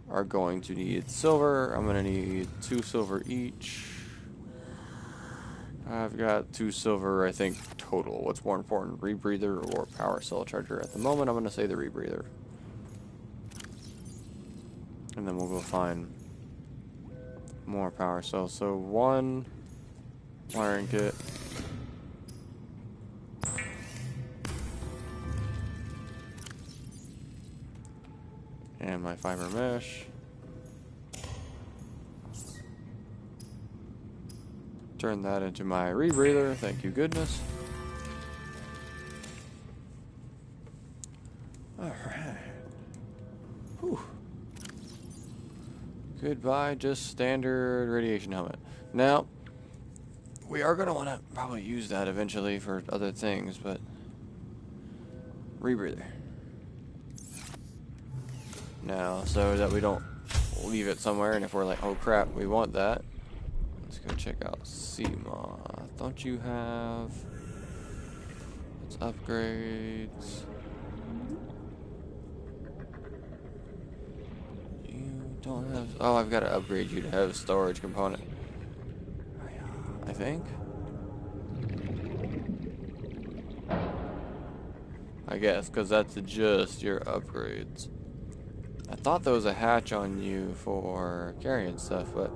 [SPEAKER 1] are going to need silver. I'm going to need 2 silver each. I've got 2 silver, I think, total. What's more important, rebreather or power cell charger? At the moment, I'm going to say the rebreather. And then we'll go find more power cells. So 1 wiring kit. And my fiber mesh. Turn that into my rebreather, thank you goodness. Alright. Whew. Goodbye, just standard radiation helmet. Now, we are going to want to probably use that eventually for other things, but... rebreather. Now, so that we don't leave it somewhere, and if we're like, oh crap, we want that, let's go check out CMOS. Don't you have... Let's upgrades. You don't have... Oh, I've got to upgrade you to have a storage component. I think. I guess, because that's just your upgrades. I thought there was a hatch on you for carrying stuff, but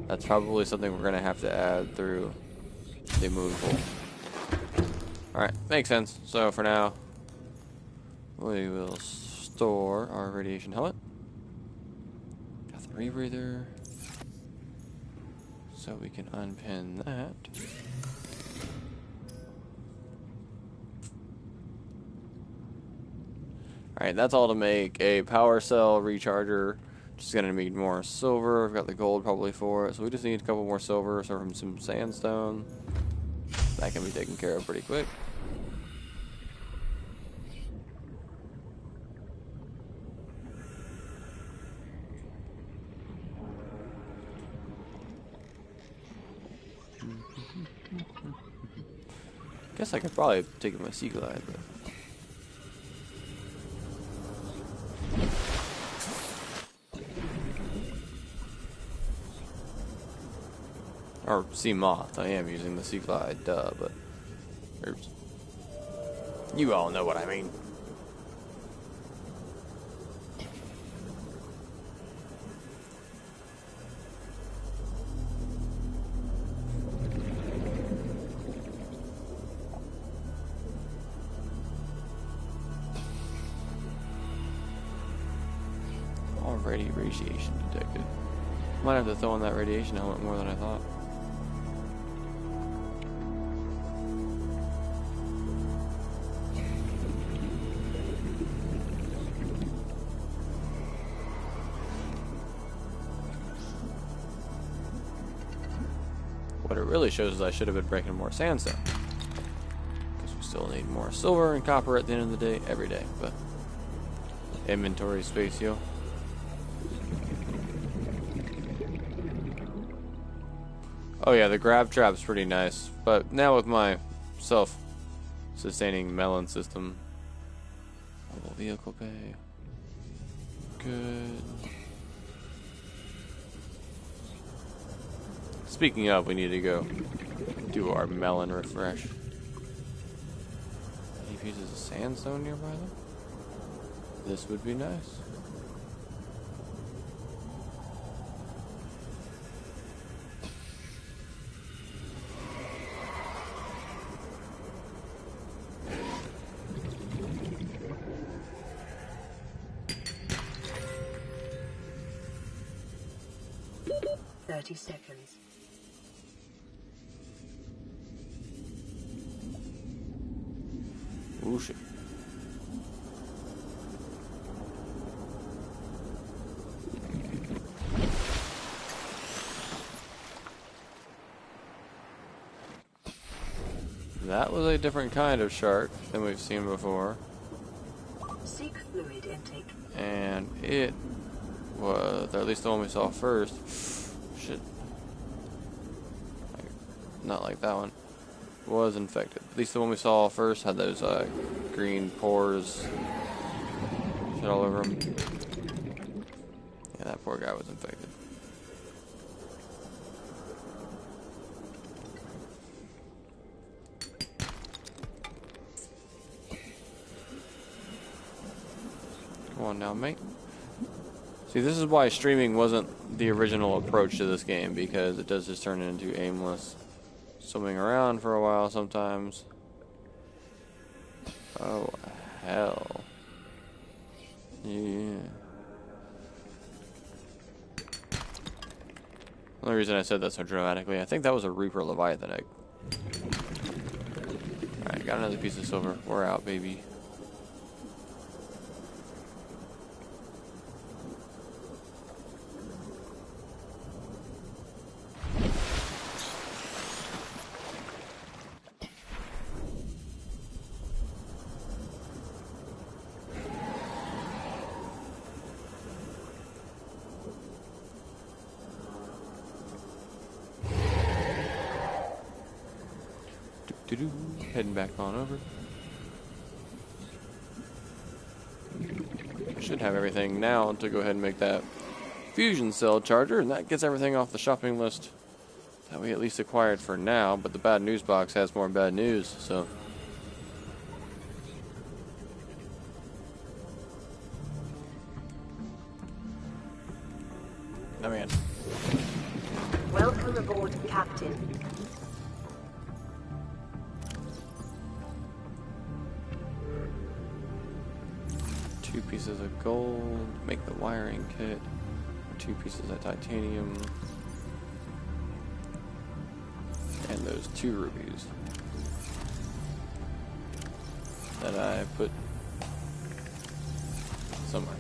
[SPEAKER 1] that's probably something we're going to have to add through the movable. Alright, makes sense. So for now, we will store our radiation helmet. Got the rebreather. So we can unpin that. Alright, that's all to make a power cell recharger. Just gonna need more silver. I've got the gold probably for it. So we just need a couple more silver, so from some sandstone. That can be taken care of pretty quick. Guess I could probably take my sea glide, but... or sea moth. I am using the sea glide, duh, but oops. You all know what I mean. Already radiation detected. Might have to throw on that radiation helmet more than I thought. What it really shows is I should have been breaking more sandstone. Because we still need more silver and copper at the end of the day, every day. But inventory space, yo. Oh yeah, the grab trap's pretty nice. But now with my self-sustaining melon system. Mobile vehicle bay. Good. Speaking of, we need to go do our melon refresh. Any pieces of sandstone nearby though? This would be nice.
[SPEAKER 3] Seconds.
[SPEAKER 1] Ooh, shit. That was a different kind of shark than we've seen before.
[SPEAKER 3] Seek fluid intake.
[SPEAKER 1] And it was, or at least the one we saw first. Shit. Not like that one. Was infected. At least the one we saw first had those green pores. Shit all over him. Yeah, that poor guy was infected. Come on now, mate. See, this is why streaming wasn't the original approach to this game, because it does just turn into aimless swimming around for a while sometimes. Oh, hell. Yeah. The only reason I said that so dramatically, I think that was a Reaper Leviathan egg. Alright, got another piece of silver. We're out, baby. Heading back on over. Should have everything now to go ahead and make that fusion cell charger, and that gets everything off the shopping list that we at least acquired for now. But the bad news box has more bad news, so. Oh man.
[SPEAKER 3] Welcome aboard, Captain.
[SPEAKER 1] Two pieces of gold, make the wiring kit, 2 pieces of titanium, and those 2 rubies that I put somewhere.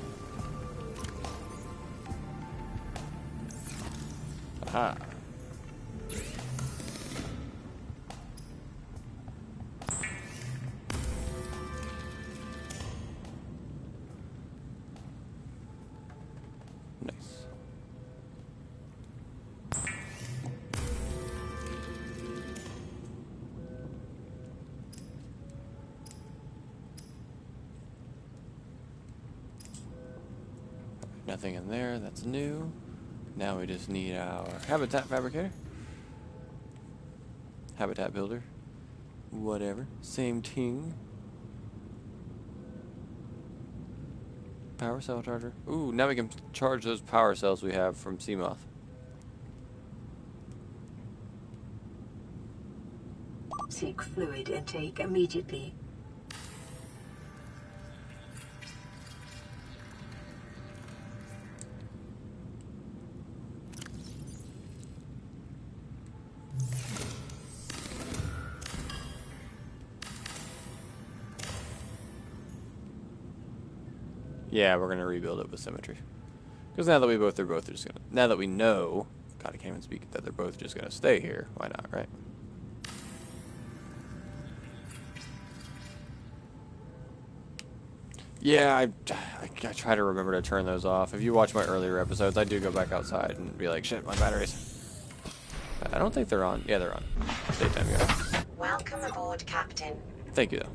[SPEAKER 1] Aha. Nice. Nothing in there, that's new. Now we just need our habitat fabricator. Habitat builder. Whatever. Same ting. Power cell charger. Ooh, now we can charge those power cells we have from Seamoth.
[SPEAKER 3] Seek fluid intake immediately.
[SPEAKER 1] Yeah, we're gonna rebuild it with symmetry. Because now that we both are just gonna, now that we know, God, I can't even speak, that they're both just gonna stay here. Why not, right? Yeah, I try to remember to turn those off. If you watch my earlier episodes, I do go back outside and be like, shit, my batteries. I don't think they're on. Yeah, they're on. Daytime, yeah.
[SPEAKER 4] Welcome aboard, Captain.
[SPEAKER 1] Thank you, though.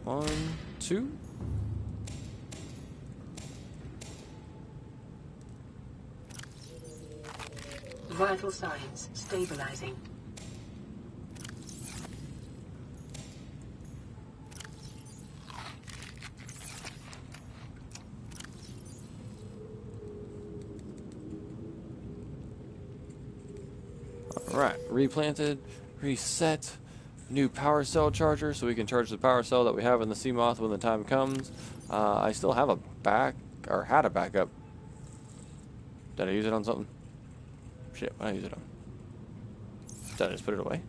[SPEAKER 1] One, two.
[SPEAKER 3] Vital signs stabilizing.
[SPEAKER 1] Alright, replanted, reset, new power cell charger so we can charge the power cell that we have in the Seamoth when the time comes. I still have a had a backup. Did I use it on something? Shit, what did I use it on? Did I just put it away?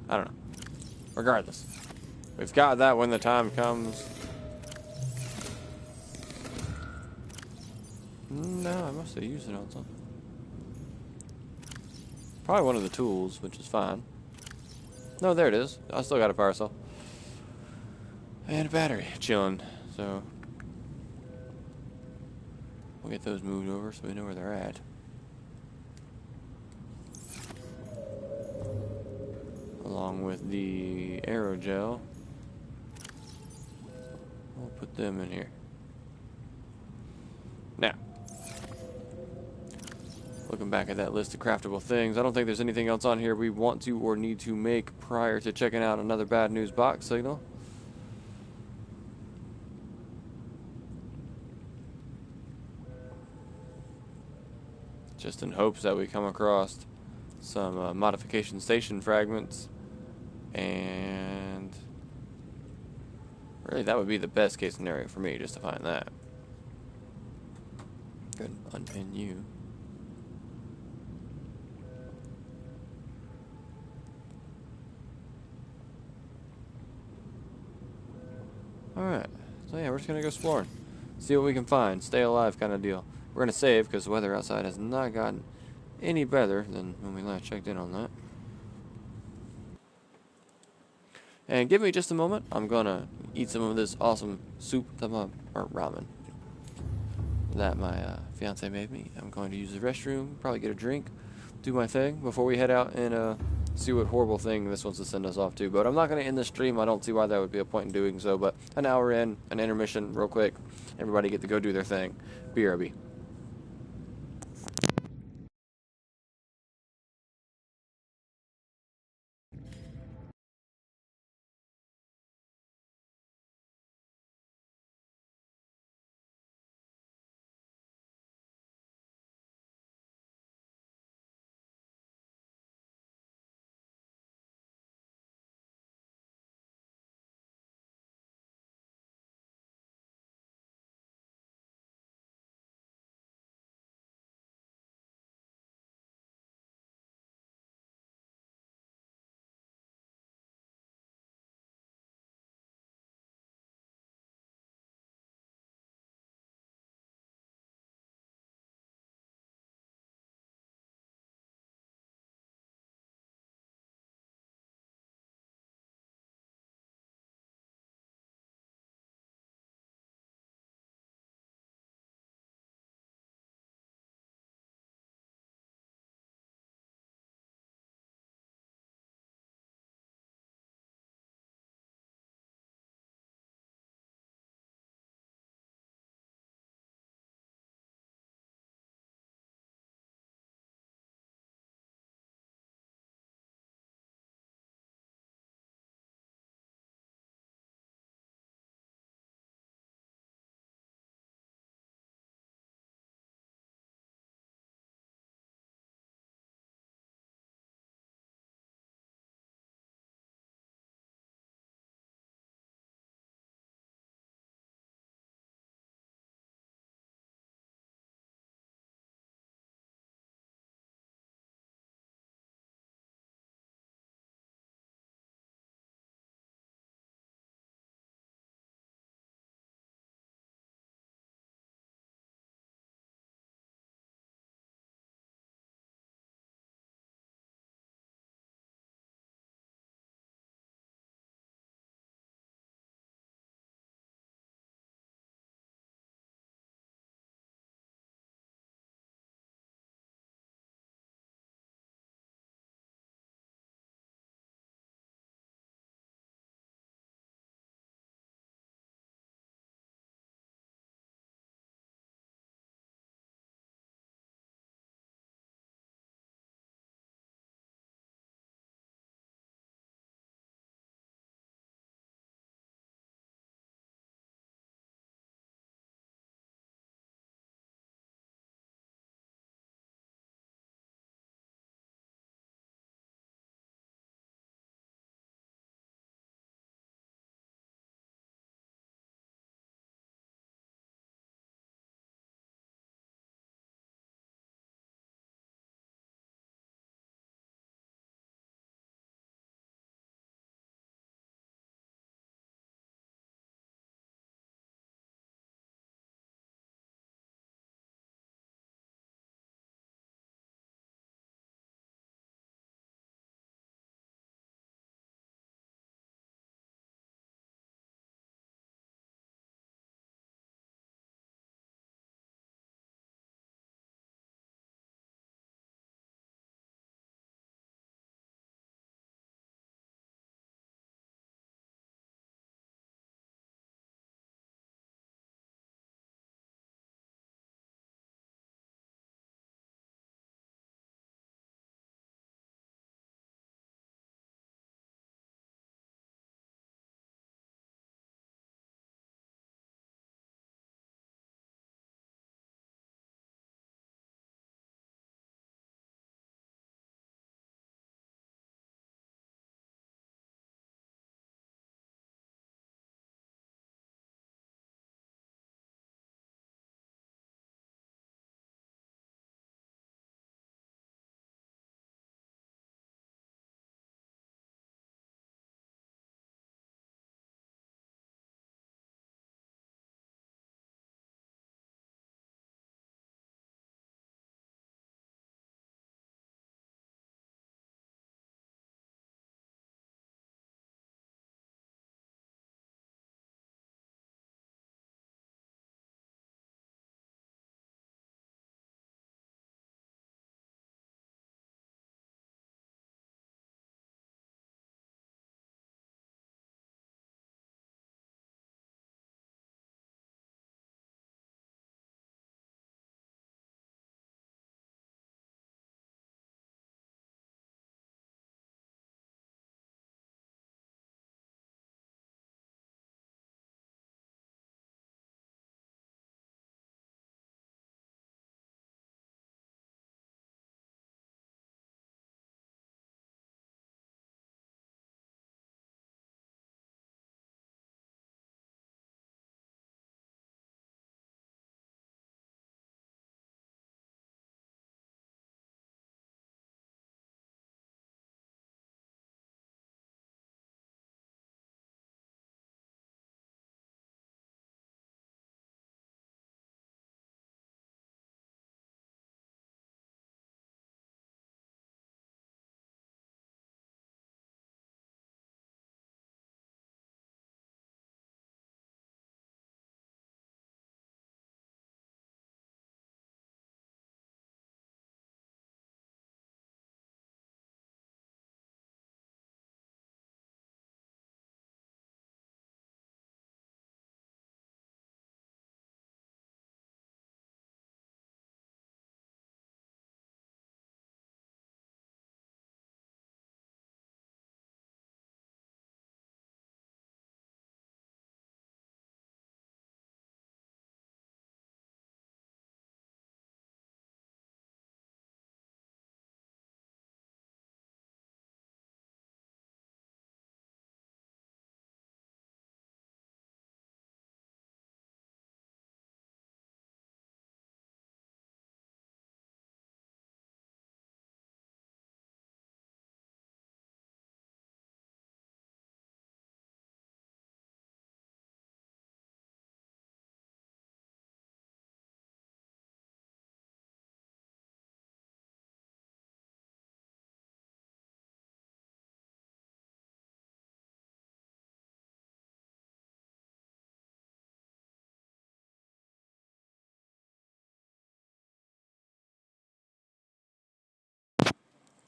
[SPEAKER 1] I don't know. Regardless, we've got that when the time comes. No, I must have used it on something. Probably one of the tools, which is fine. No, there it is. I still got a power cell. And a battery chilling. So we'll get those moved over so we know where they're at. Along with the aerogel. We'll put them in here. Now, looking back at that list of craftable things, I don't think there's anything else on here we want to or need to make prior to checking out another Bad News Box signal. Just in hopes that we come across some modification station fragments, and really that would be the best case scenario for me, just to find that. Good, unpin you. Alright, so yeah, we're just gonna go exploring. See what we can find. Stay alive kind of deal. We're gonna save because the weather outside has not gotten any better than when we last checked in on that. And give me just a moment. I'm gonna eat some of this awesome soup or ramen that my fiance made me. I'm going to use the restroom, probably get a drink, do my thing before we head out and see what horrible thing this wants to send us off to. But I'm not going to end the stream. I don't see why that would be a point in doing so. But an hour in, an intermission, real quick. Everybody get to go do their thing. BRB.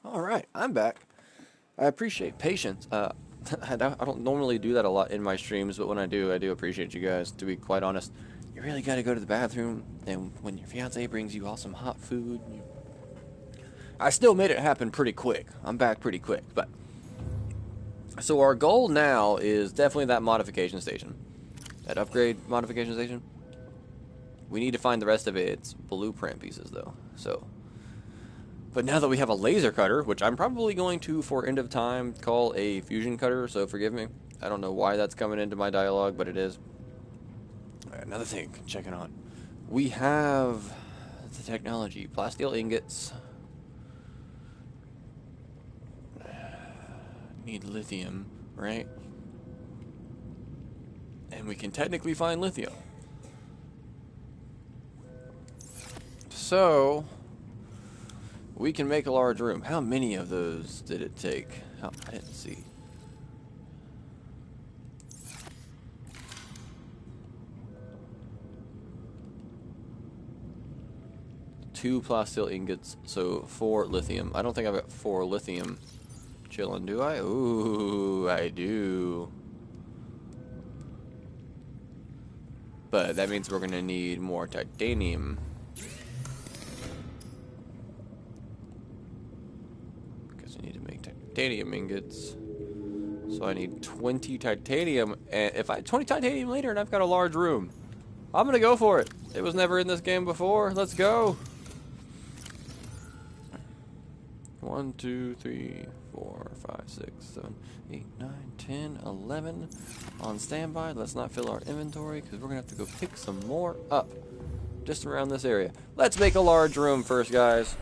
[SPEAKER 1] Alright, I'm back. I appreciate patience. I don't normally do that a lot in my streams, but when I do appreciate you guys, to be quite honest. You really gotta go to the bathroom, and when your fiance brings you all some hot food, I still made it happen pretty quick. I'm back pretty quick, but... So our goal now is definitely that modification station. That upgrade modification station. We need to find the rest of its blueprint pieces, though, so... But now that we have a laser cutter, which I'm probably going to, for end of time, call a fusion cutter, so forgive me. I don't know why that's coming into my dialogue, but it is. Right, another thing, checking on. We have the technology, plasteel ingots. Need lithium, right? And we can technically find lithium. So... we can make a large room. How many of those did it take? Oh, I didn't see. Two plasteel ingots, so 4 lithium. I don't think I've got 4 lithium chilling, do I? Ooh, I do. But that means we're going to need more titanium. Titanium ingots. So I need 20 titanium. And if I 20 titanium later and I've got a large room, I'm gonna go for it. It was never in this game before. Let's go. 1, 2, 3, 4, 5, 6, 7, 8, 9, 10, 11. On standby. Let's not fill our inventory because we're gonna have to go pick some more up just around this area. Let's make a large room first, guys.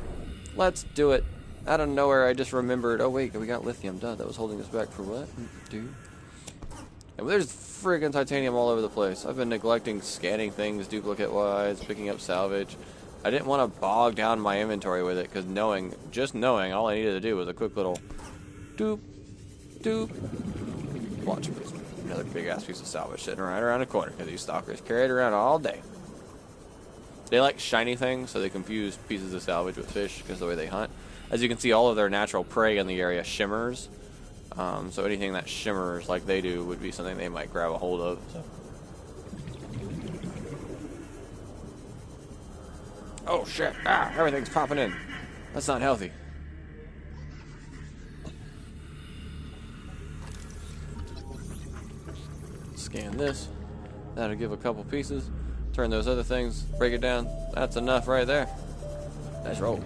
[SPEAKER 1] Let's do it. Out of nowhere, I just remembered, oh wait, we got lithium, duh, that was holding us back for what, dude? And there's friggin' titanium all over the place. I've been neglecting scanning things duplicate-wise, picking up salvage. I didn't want to bog down my inventory with it, because just knowing, all I needed to do was a quick little doop, doop. Watch this. Another big-ass piece of salvage sitting right around the corner, because these stalkers carry it around all day. They like shiny things, so they confuse pieces of salvage with fish, because of the way they hunt. As you can see, all of their natural prey in the area shimmers. So anything that shimmers like they do would be something they might grab a hold of. So. Oh shit, everything's popping in. That's not healthy. Scan this. That'll give a couple pieces. Turn those other things, break it down. That's enough right there. Let's roll.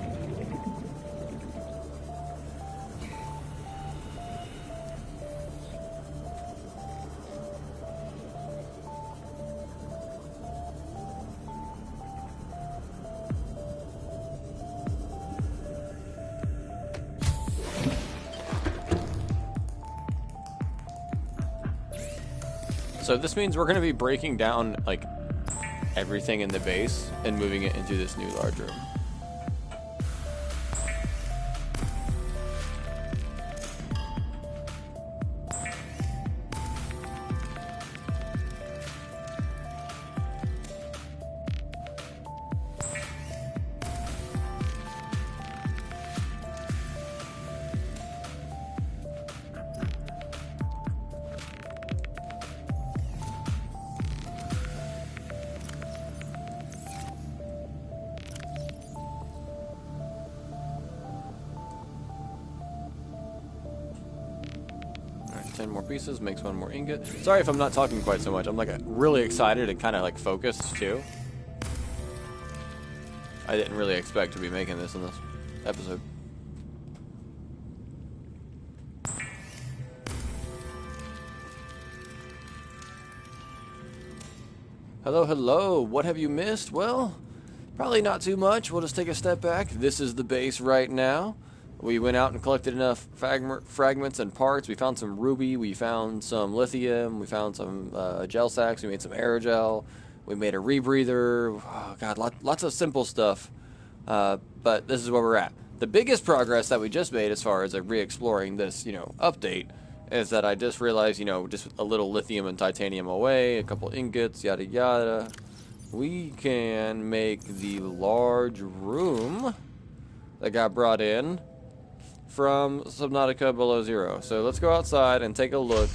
[SPEAKER 1] So this means we're going to be breaking down, like, everything in the base and moving it into this new large room. Alright, 10 more pieces, makes 1 more ingot. Sorry if I'm not talking quite so much. I'm like really excited and kind of like focused too. I didn't really expect to be making this in this episode. Hello, hello. What have you missed? Well, probably not too much. We'll just take a step back. This is the base right now. We went out and collected enough fragments and parts. We found some ruby. We found some lithium. We found some gel sacks. We made some aerogel. We made a rebreather. Oh, God, lots of simple stuff. But this is where we're at. The biggest progress that we just made as far as re-exploring this, update is that I just realized, just a little lithium and titanium away, a couple ingots, yada yada, we can make the large room that got brought in from Subnautica below zero. So let's go outside and take a look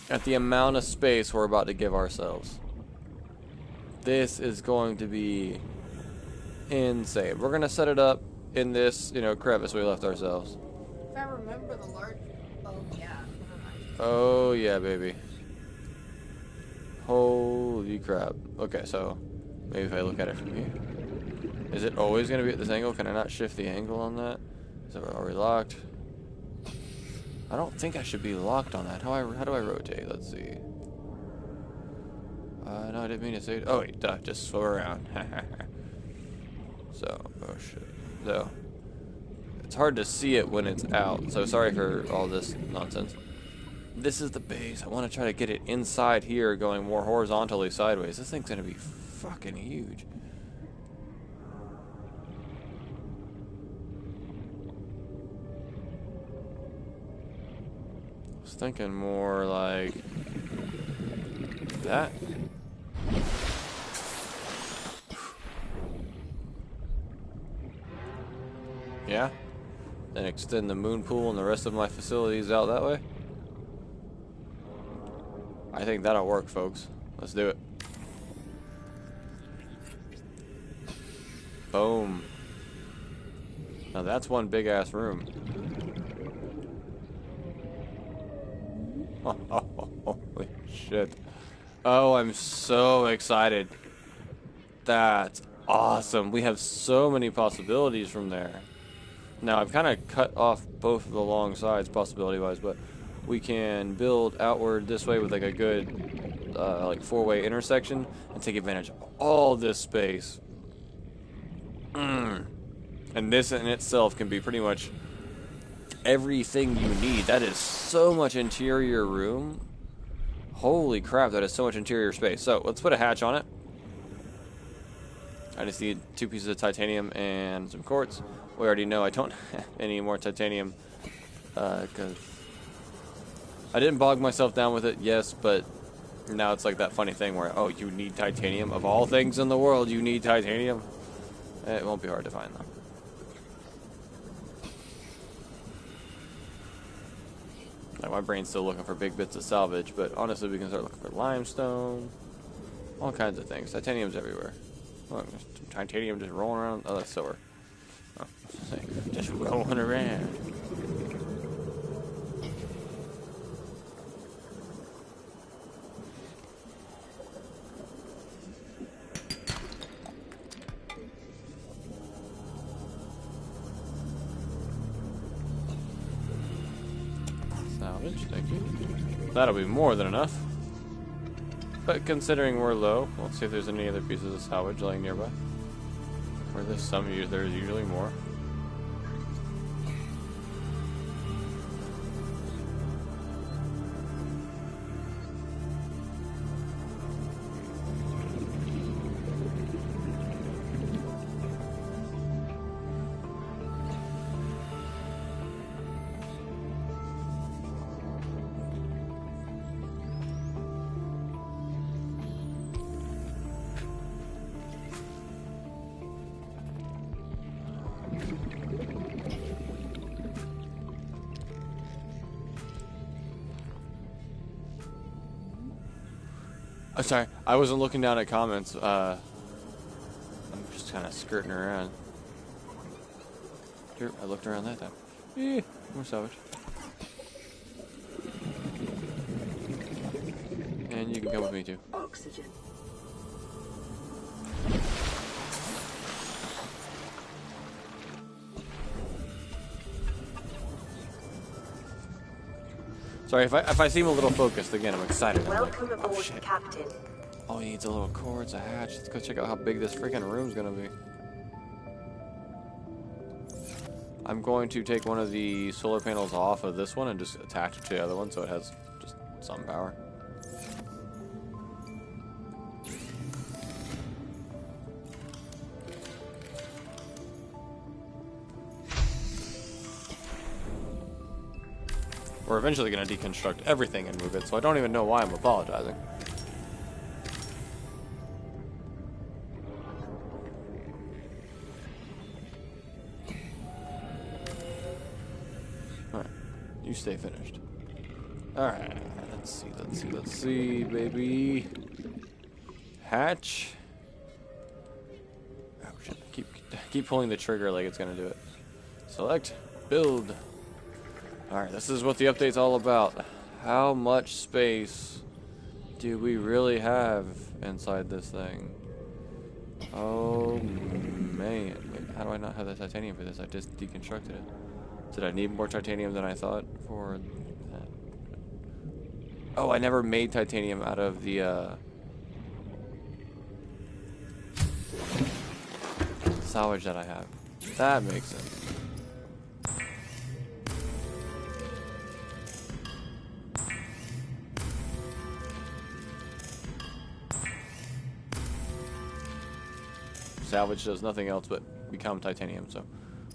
[SPEAKER 1] at the amount of space we're about to give ourselves. This is going to be insane. We're gonna set it up in this, crevice we left ourselves.
[SPEAKER 6] If I remember the large... Oh, yeah. Never mind.
[SPEAKER 1] Oh, yeah, baby. Holy crap. Okay, so maybe if I look at it from here. Is it always gonna be at this angle? Can I not shift the angle on that? Are we locked? I don't think I should be locked on that. How do I rotate? Let's see. No, I didn't mean to say. Oh wait, duh, just slow around. So, oh shit. So, it's hard to see it when it's out. So sorry for all this nonsense. This is the base. I want to try to get it inside here, going more horizontally sideways. This thing's gonna be fucking huge. I was thinking more like that. Yeah? Then extend the moon pool and the rest of my facilities out that way? I think that'll work, folks. Let's do it. Boom. Now that's one big ass room. Holy shit. Oh, I'm so excited. That's awesome. We have so many possibilities from there. Now, I've kind of cut off both of the long sides possibility-wise, but we can build outward this way with like a good like four-way intersection and take advantage of all this space. And this in itself can be pretty much everything you need. That is so much interior room. Holy crap, that is so much interior space. So, let's put a hatch on it. I just need 2 pieces of titanium and some quartz. We already know I don't have any more titanium because I didn't bog myself down with it, yes, but now it's like that funny thing where, oh, you need titanium? Of all things in the world, you need titanium? It won't be hard to find, though. Like, my brain's still looking for big bits of salvage, but honestly, we can start looking for limestone, all kinds of things. Titanium's everywhere. Look, there's titanium just rolling around. Oh, that's silver. Oh, just rolling around. Salvage, thank you. That'll be more than enough. But considering we're low, let's see if there's any other pieces of salvage laying nearby. Where there's some, there's usually more. I'm sorry, I wasn't looking down at comments. I'm just kind of skirting around. Here, I looked around that time. More salvage. And you can come with me too.
[SPEAKER 3] Oxygen.
[SPEAKER 1] Sorry, if I seem a little focused, again, I'm excited.
[SPEAKER 3] Welcome
[SPEAKER 1] I'm like,
[SPEAKER 3] aboard,
[SPEAKER 1] oh, shit.
[SPEAKER 3] Captain.
[SPEAKER 1] Oh, he needs a little quartz, a hatch. Let's go check out how big this freaking room's gonna be. I'm going to take one of the solar panels off of this one and just attach it to the other one so it has just some power. We're eventually going to deconstruct everything and move it, so I don't even know why I'm apologizing. You stay finished. Alright, let's see, baby. Hatch. Oh shit, keep pulling the trigger like it's gonna do it. Select, build. Alright, this is what the update's all about. How much space do we really have inside this thing? Oh man. Wait, how do I not have the titanium for this? I just deconstructed it. Did I need more titanium than I thought for that? Oh, I never made titanium out of the salvage that I have. That makes sense. Salvage does nothing else but become titanium, so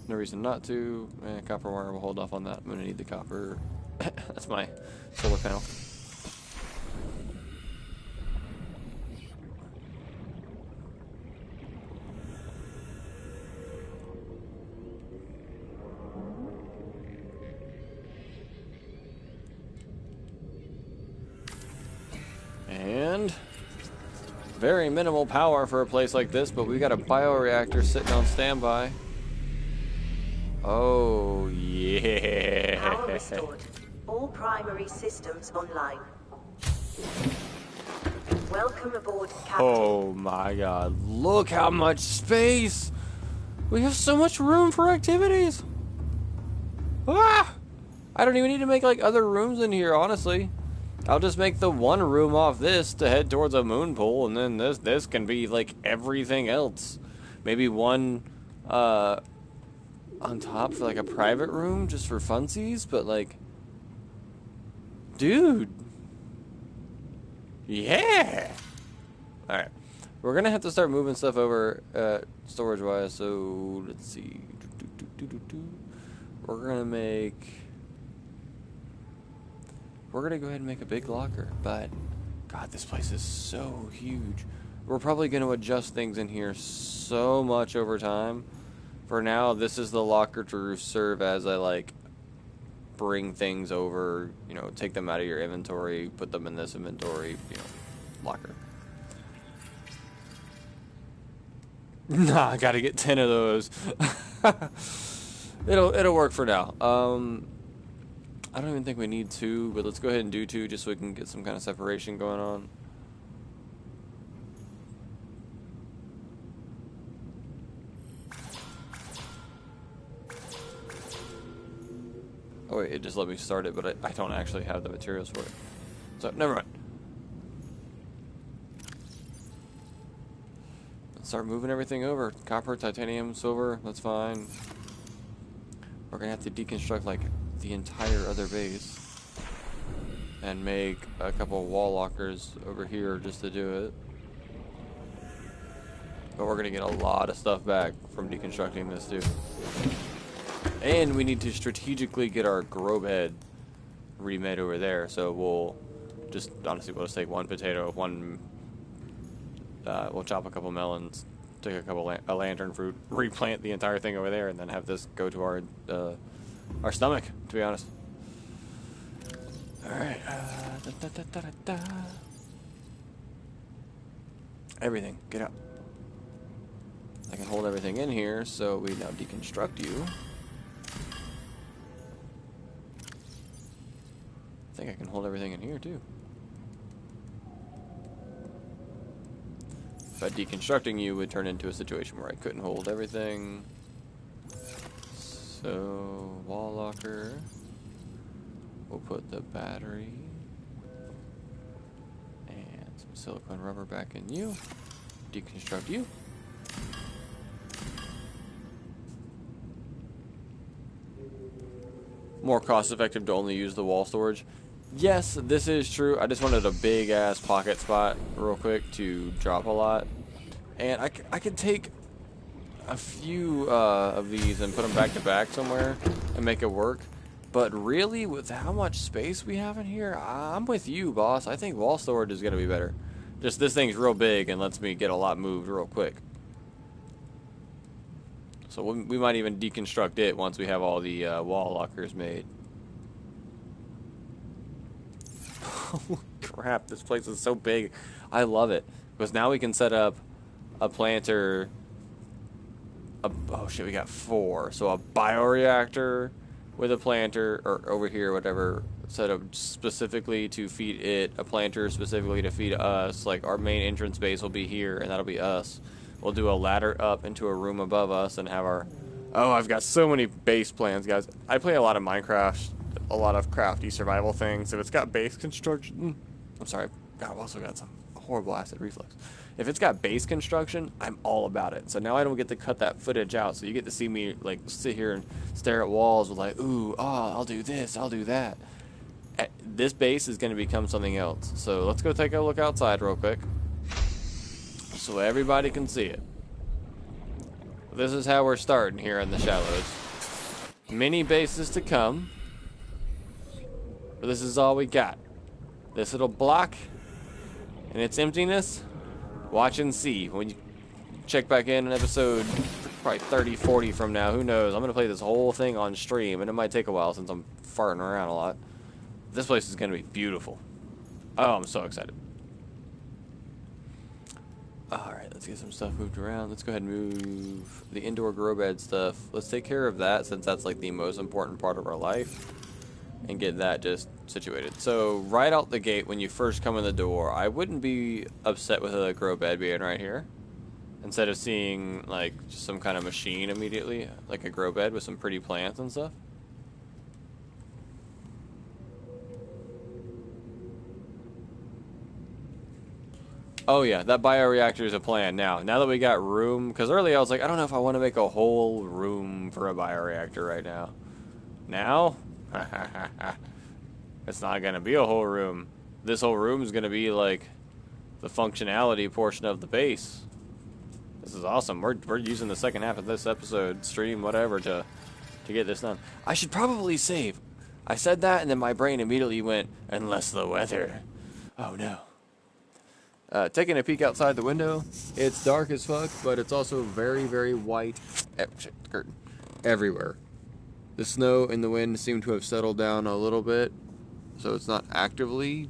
[SPEAKER 1] no reason not to. Copper wire, we'll hold off on that. I'm gonna need the copper. That's my solar panel. And very minimal power for a place like this, but we got a bioreactor sitting on standby. Oh, yeah.
[SPEAKER 7] Power restored. All primary systems online. Welcome aboard, Captain.
[SPEAKER 1] Oh my god. Look how much space! We have so much room for activities! Ah! I don't even need to make like other rooms in here, honestly. I'll just make the one room off this to head towards a moon pool, and then this can be like everything else. Maybe one on top for like a private room just for funsies, but like, dude, yeah. All right, we're gonna have to start moving stuff over storage wise. So let's see. We're gonna go ahead and make a big locker, but God, this place is so huge. We're probably gonna adjust things in here so much over time. For now, this is the locker to serve as I like bring things over, you know, take them out of your inventory, put them in this inventory, you know, locker. Nah, I gotta get 10 of those. It'll work for now. I don't even think we need 2, but let's go ahead and do 2 just so we can get some kind of separation going on. Oh wait, it just let me start it, but I don't actually have the materials for it. So, never mind. Let's start moving everything over. Copper, titanium, silver, that's fine. We're gonna have to deconstruct like the entire other base and make a couple wall lockers over here just to do it. But we're gonna get a lot of stuff back from deconstructing this too. And we need to strategically get our grow bed remade over there. So we'll just take one potato, we'll chop a couple melons, take a lantern fruit, replant the entire thing over there, and then have this go to our stomach, to be honest. Alright. Everything, get out. I can hold everything in here, so we now deconstruct you. I think I can hold everything in here, too. But deconstructing you would turn into a situation where I couldn't hold everything. So, wall locker. We'll put the battery and some silicone rubber back in you. Deconstruct you. More cost effective to only use the wall storage. Yes, this is true. I just wanted a big ass pocket spot real quick to drop a lot. And I could take a few of these and put them back to back somewhere and make it work. But really, with how much space we have in here, I'm with you, boss. I think wall storage is going to be better. Just this thing's real big and lets me get a lot moved real quick. So we might even deconstruct it once we have all the wall lockers made. Oh crap, this place is so big. I love it. Because now we can set up a planter. Oh shit, we got 4. So a bioreactor with a planter, or over here, whatever, set up specifically to feed it, a planter specifically to feed us. Like, our main entrance base will be here, and that'll be us. We'll do a ladder up into a room above us and have our... Oh, I've got so many base plans, guys. I play a lot of Minecraft, a lot of crafty survival things. If it's got base construction... I'm sorry. God, I've also got some horrible acid reflux. If it's got base construction, I'm all about it. So now I don't get to cut that footage out. So you get to see me, like, sit here and stare at walls with, like, ooh, oh, I'll do this, I'll do that. This base is going to become something else. So let's go take a look outside real quick, so everybody can see it. This is how we're starting here in the shallows. Many bases to come. But this is all we got. This little block and its emptiness. Watch and see. When you check back in episode probably 30, 40 from now, who knows? I'm going to play this whole thing on stream, and it might take a while since I'm farting around a lot. This place is going to be beautiful. Oh, I'm so excited. Alright, let's get some stuff moved around. Let's go ahead and move the indoor grow bed stuff. Let's take care of that, since that's like the most important part of our life, and get that just situated. So right out the gate, when you first come in the door, I wouldn't be upset with a grow bed being right here, instead of seeing like just some kind of machine immediately, like a grow bed with some pretty plants and stuff. Oh yeah, that bioreactor is a plan now. Now that we got room, because earlier I was like, I don't know if I want to make a whole room for a bioreactor right now. Now? It's not going to be a whole room. This whole room is going to be like the functionality portion of the base. This is awesome. We're using the second half of this episode, stream, whatever, to get this done. I should probably save. I said that, and then my brain immediately went, unless the weather. Oh no. Taking a peek outside the window, it's dark as fuck, but it's also very, very white. Shit, curtain. Everywhere. The snow and the wind seem to have settled down a little bit, so it's not actively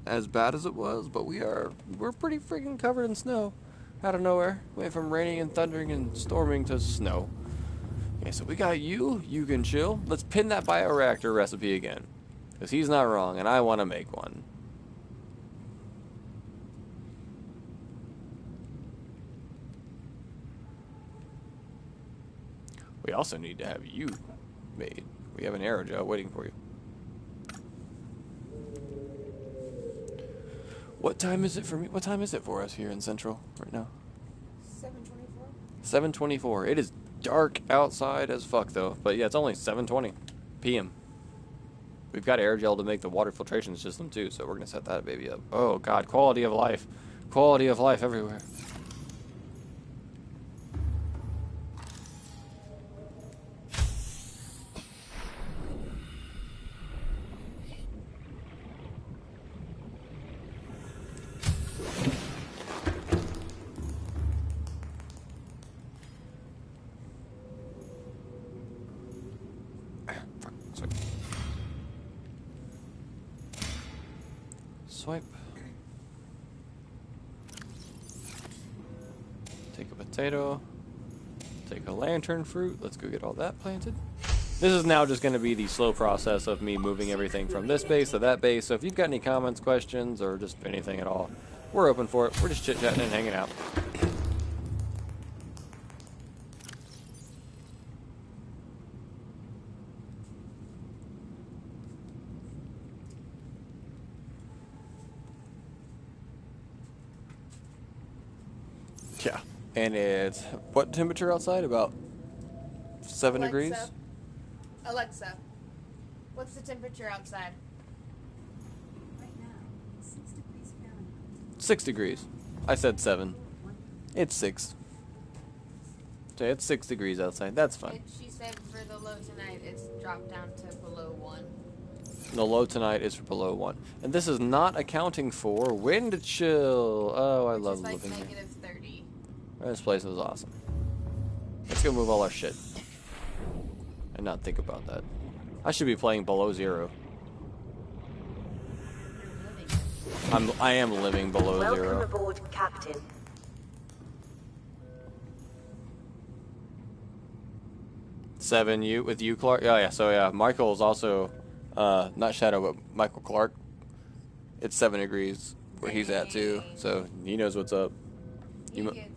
[SPEAKER 1] as bad as it was, but we're pretty freaking covered in snow. Out of nowhere. Went from raining and thundering and storming to snow. Okay, so we got you. You can chill. Let's pin that bioreactor recipe again, because he's not wrong, and I want to make one. We also need to have you made. We have an aerogel waiting for you. What time is it for me? What time is it for us here in Central right now?
[SPEAKER 6] 7:24.
[SPEAKER 1] 7:24. It is dark outside as fuck though. But yeah, it's only 7:20 p.m. We've got aerogel to make the water filtration system too, so we're gonna set that baby up. Oh god, quality of life. Quality of life everywhere. Swipe. Take a potato. Take a lantern fruit. Let's go get all that planted. This is now just going to be the slow process of me moving everything from this base to that base. So if you've got any comments, questions, or just anything at all, we're open for it. We're just chit-chatting and hanging out. Yeah, and it's what temperature outside? About 7 degrees?
[SPEAKER 6] Alexa, what's the temperature outside?
[SPEAKER 3] Right now, 6 degrees Fahrenheit.
[SPEAKER 1] 6 degrees. I said 7. It's 6. Okay, it's 6 degrees outside. That's fine.
[SPEAKER 6] She said for the low tonight, it's dropped down to below 1.
[SPEAKER 1] The low tonight is below 1. And this is not accounting for wind chill. Oh, I love
[SPEAKER 6] Which is
[SPEAKER 1] living
[SPEAKER 6] like
[SPEAKER 1] here.
[SPEAKER 6] -30.
[SPEAKER 1] This place is awesome. Let's go move all our shit. And not think about that. I should be playing below 0. I am living below
[SPEAKER 7] Welcome
[SPEAKER 1] 0.
[SPEAKER 7] aboard, Captain.
[SPEAKER 1] Seven, you with you, Clark. Oh yeah, so yeah, Michael's also not Shadow, but Michael Clark. It's 7 degrees where he's at too, so he knows what's up.
[SPEAKER 6] He gets it.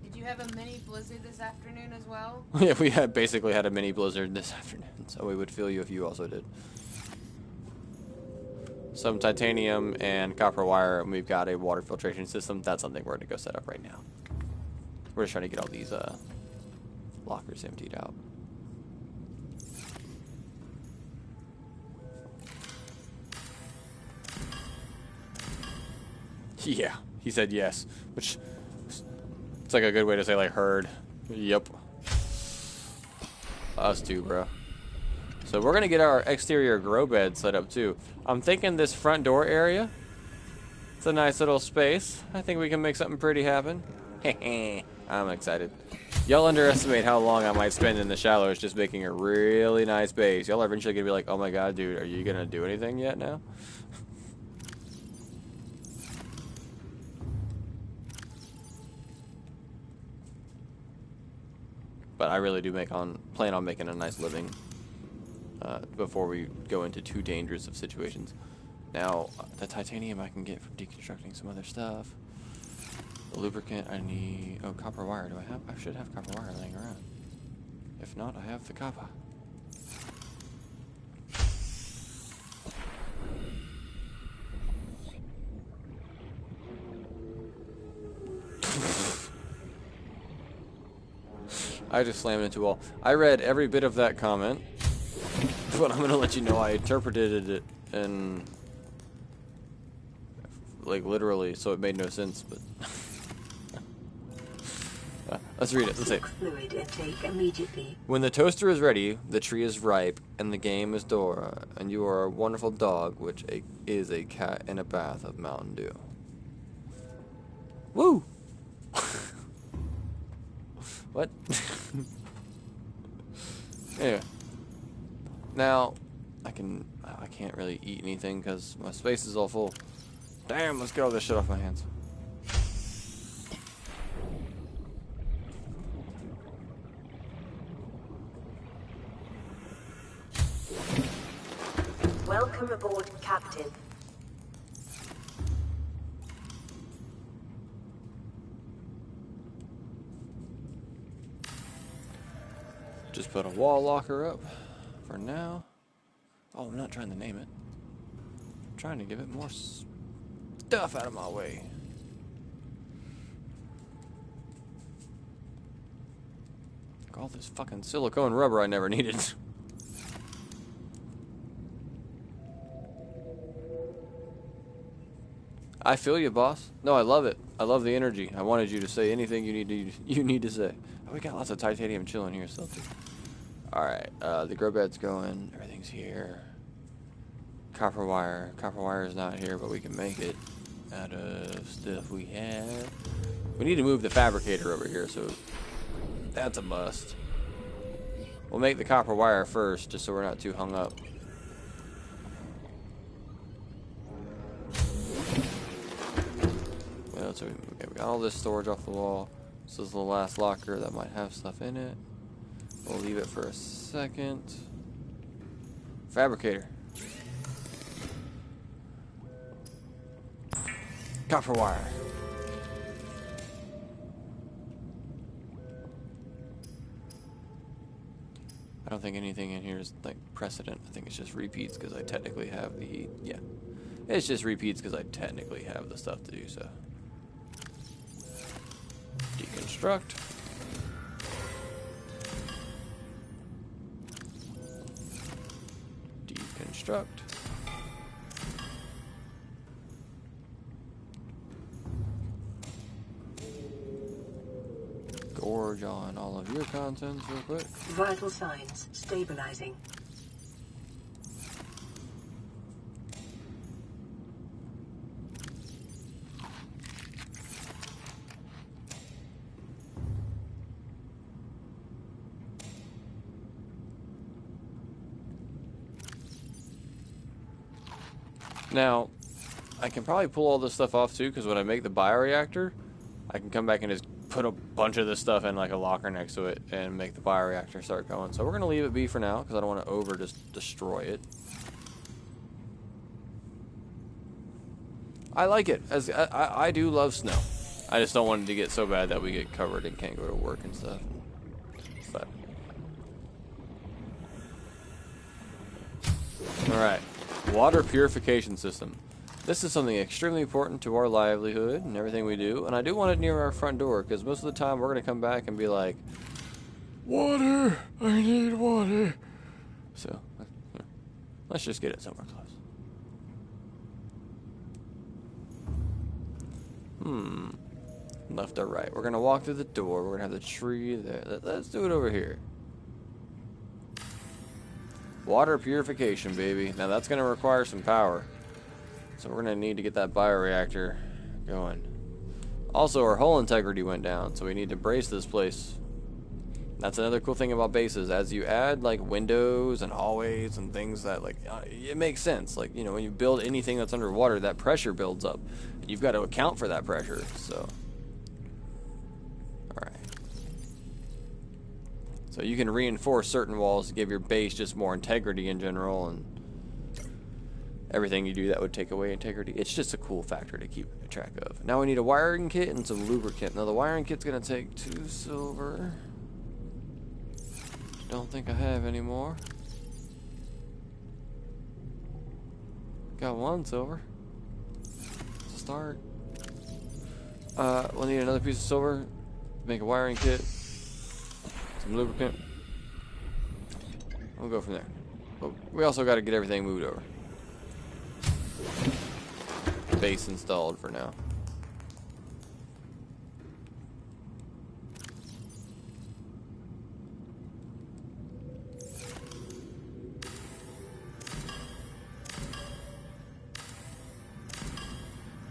[SPEAKER 6] Did you have a mini blizzard this afternoon as well?
[SPEAKER 1] Yeah, we had basically had a mini blizzard this afternoon, so we would feel you if you also did. Some titanium and copper wire, and we've got a water filtration system. That's something we're going to go set up right now. We're just trying to get all these lockers emptied out. Yeah, he said yes, which it's like a good way to say like heard. Yep. Us too, bro. So we're gonna get our exterior grow bed set up too. I'm thinking this front door area. It's a nice little space. I think we can make something pretty happen. I'm excited. Y'all underestimate how long I might spend in the shallows just making a really nice base. Y'all are eventually gonna be like, oh my god, dude, are you gonna do anything yet now? But I really do plan on making a nice living before we go into too dangerous of situations. Now, the titanium I can get from deconstructing some other stuff. The lubricant I need. Oh, copper wire. Do I have? I should have copper wire laying around. If not, I have the copper. I just slammed into a wall. I read every bit of that comment, but I'm going to let you know I interpreted it in, like, literally, so it made no sense, but... let's read it. Let's see.
[SPEAKER 3] Fluid intake immediately.
[SPEAKER 1] When the toaster is ready, the tree is ripe, and the game is Dora, and you are a wonderful dog, which is a cat in a bath of Mountain Dew. Woo! What? Anyway. Now, I can't really eat anything because my space is all full. Damn, let's get all this shit off my hands.
[SPEAKER 7] Welcome aboard, Captain.
[SPEAKER 1] Just put a wall locker up for now. Oh, I'm not trying to name it. I'm trying to give it more stuff out of my way. All this fucking silicone rubber I never needed. I feel you, boss. No, I love it. I love the energy. I wanted you to say anything you need to say. Oh, we got lots of titanium chilling here still too. All right, the grow bed's going. Everything's here. Copper wire. Copper wire is not here, but we can make it out of stuff we have. We need to move the fabricator over here, so that's a must. We'll make the copper wire first, just so we're not too hung up. So we got all this storage off the wall. This is the last locker that might have stuff in it. We'll leave it for a second. Fabricator. Copper wire. I don't think anything in here is like precedent. I think it's just repeats because I technically have the... Yeah. It's just repeats because I technically have the stuff to do so. Deconstruct. Deconstruct. Gorge on all of your contents real quick.
[SPEAKER 3] Vital signs stabilizing.
[SPEAKER 1] Now, I can probably pull all this stuff off too, because when I make the bioreactor, I can come back and just put a bunch of this stuff in like a locker next to it and make the bioreactor start going. So we're going to leave it be for now, because I don't want to over just destroy it. I like it. As I do love snow. I just don't want it to get so bad that we get covered and can't go to work and stuff. But alright. Water purification system. This is something extremely important to our livelihood and everything we do. And I do want it near our front door, because most of the time we're going to come back and be like, water! I need water! So, let's just get it somewhere close. Left or right? We're going to walk through the door. We're going to have the tree there. Let's do it over here. Water purification, baby. Now that's going to require some power. So we're going to need to get that bioreactor going. Also, our hull integrity went down, so we need to brace this place. That's another cool thing about bases. As you add like windows and hallways and things that like, it makes sense. Like, you know, when you build anything that's underwater, that pressure builds up. You've got to account for that pressure. So, all right. So you can reinforce certain walls to give your base just more integrity in general, and everything you do that would take away integrity. It's just a cool factor to keep track of. Now we need a wiring kit and some lubricant. Now the wiring kit's gonna take 2 silver. Don't think I have any more. Got 1 silver. Start. We'll need another piece of silver. Make a wiring kit. Some lubricant. We'll go from there. But we also got to get everything moved over. Base installed for now.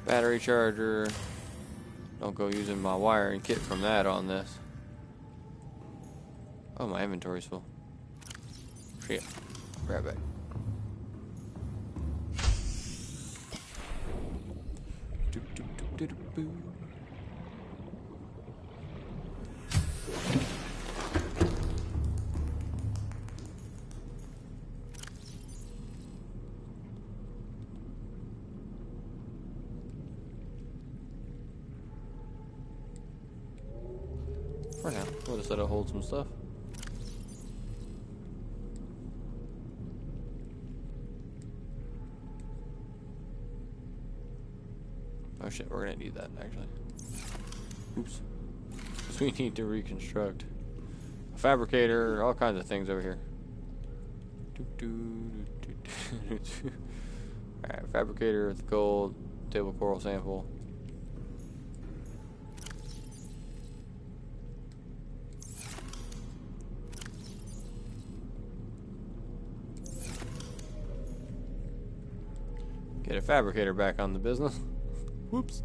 [SPEAKER 1] Battery charger. Don't go using my wiring kit from that on this. Oh, my inventory's full. Shit. Grab it. For now, we'll just let it hold some stuff. Oh shit, we're gonna need that actually. Oops. Because we need to reconstruct a fabricator, all kinds of things over here. Alright, fabricator with gold, table coral sample. Get a fabricator back on the business. Whoops.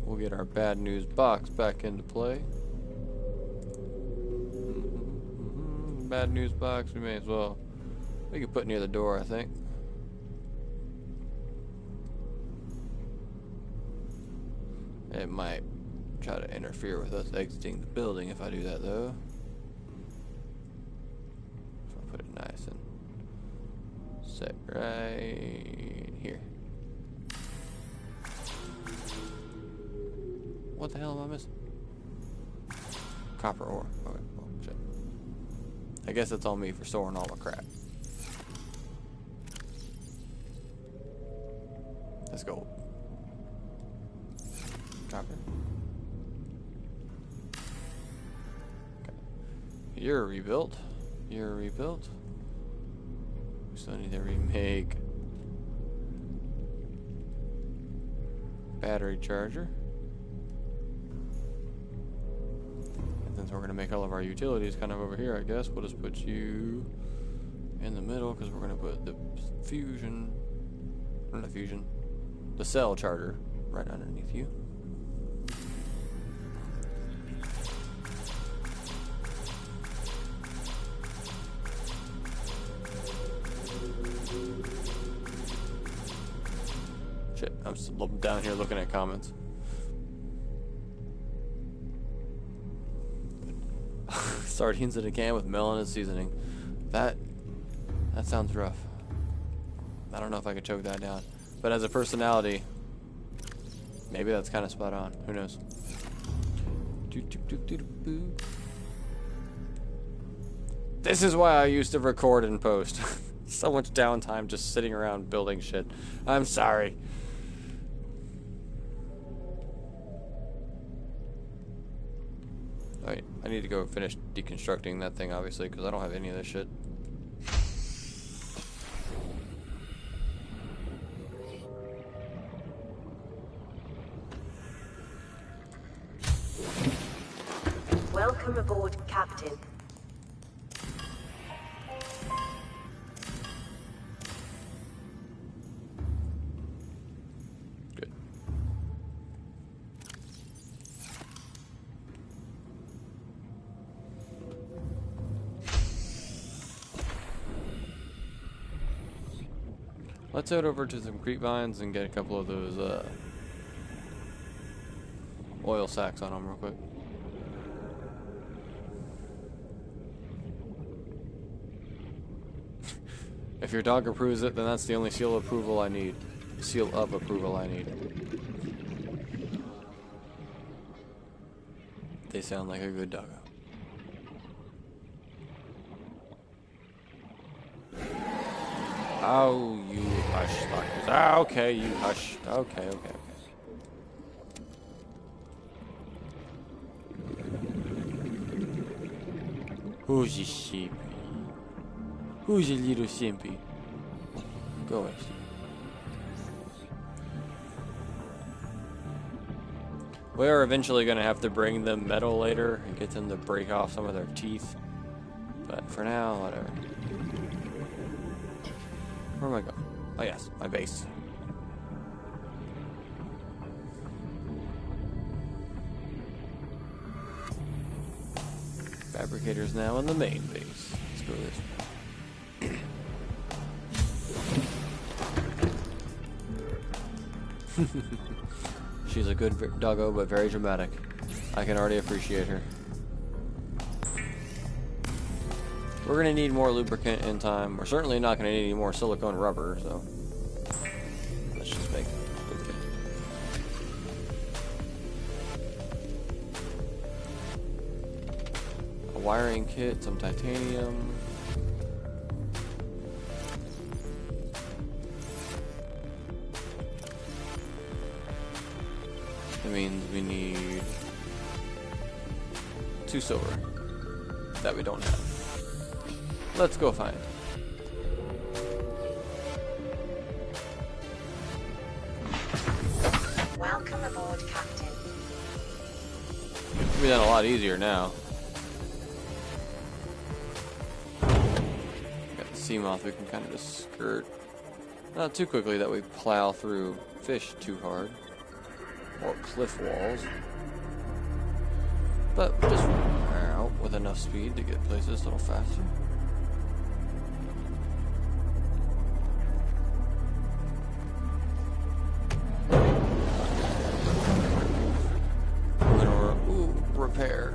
[SPEAKER 1] We'll get our bad news box back into play. Bad news box, we may as well. We can put near the door, I think. It might try to interfere with us exiting the building if I do that, though. So I'll put it nice and set right here. What the hell am I missing? Copper ore. Okay. Oh, shit. I guess that's on me for storing all my crap. Let's go. Copper. Okay. You're rebuilt. You're rebuilt. We still need to remake battery charger. And since we're going to make all of our utilities kind of over here, I guess we'll just put you in the middle because we're going to put the fusion, or not fusion, the cell charger right underneath you. I'm just down here looking at comments. Sardines in a can with melon and seasoning. That sounds rough. I don't know if I could choke that down. But as a personality, maybe that's kind of spot on. Who knows? This is why I used to record and post. So much downtime just sitting around building shit. I'm sorry. Alright, I need to go finish deconstructing that thing, obviously, because I don't have any of this shit.
[SPEAKER 7] Welcome aboard, Captain.
[SPEAKER 1] Good. Let's head over to some creep vines and get a couple of those oil sacks on them real quick. If your dog approves it, then that's the only seal of approval I need. Seal of approval I need. They sound like a good doggo. Oh, you hush, Marcus. Ah, okay, you hush. Okay. Who's your sheep? Who's your little simpy? Go away. We are eventually going to have to bring them metal later and get them to break off some of their teeth. But for now, whatever. Where am I going? Oh yes, my base. Fabricator's now in the main base. Let's go this way. She's a good doggo, but very dramatic. I can already appreciate her. We're gonna need more lubricant in time. We're certainly not gonna need any more silicone rubber, so let's just make lubricant. A wiring kit, some titanium. That means we need 2 silver that we don't have. Let's go find it.
[SPEAKER 4] Welcome aboard, Captain.
[SPEAKER 1] It'll be done a lot easier now. Got the sea moth, we can kind of just skirt. Not too quickly that we plow through fish too hard. Or cliff walls. But just out with enough speed to get places a little faster. We're gonna repair.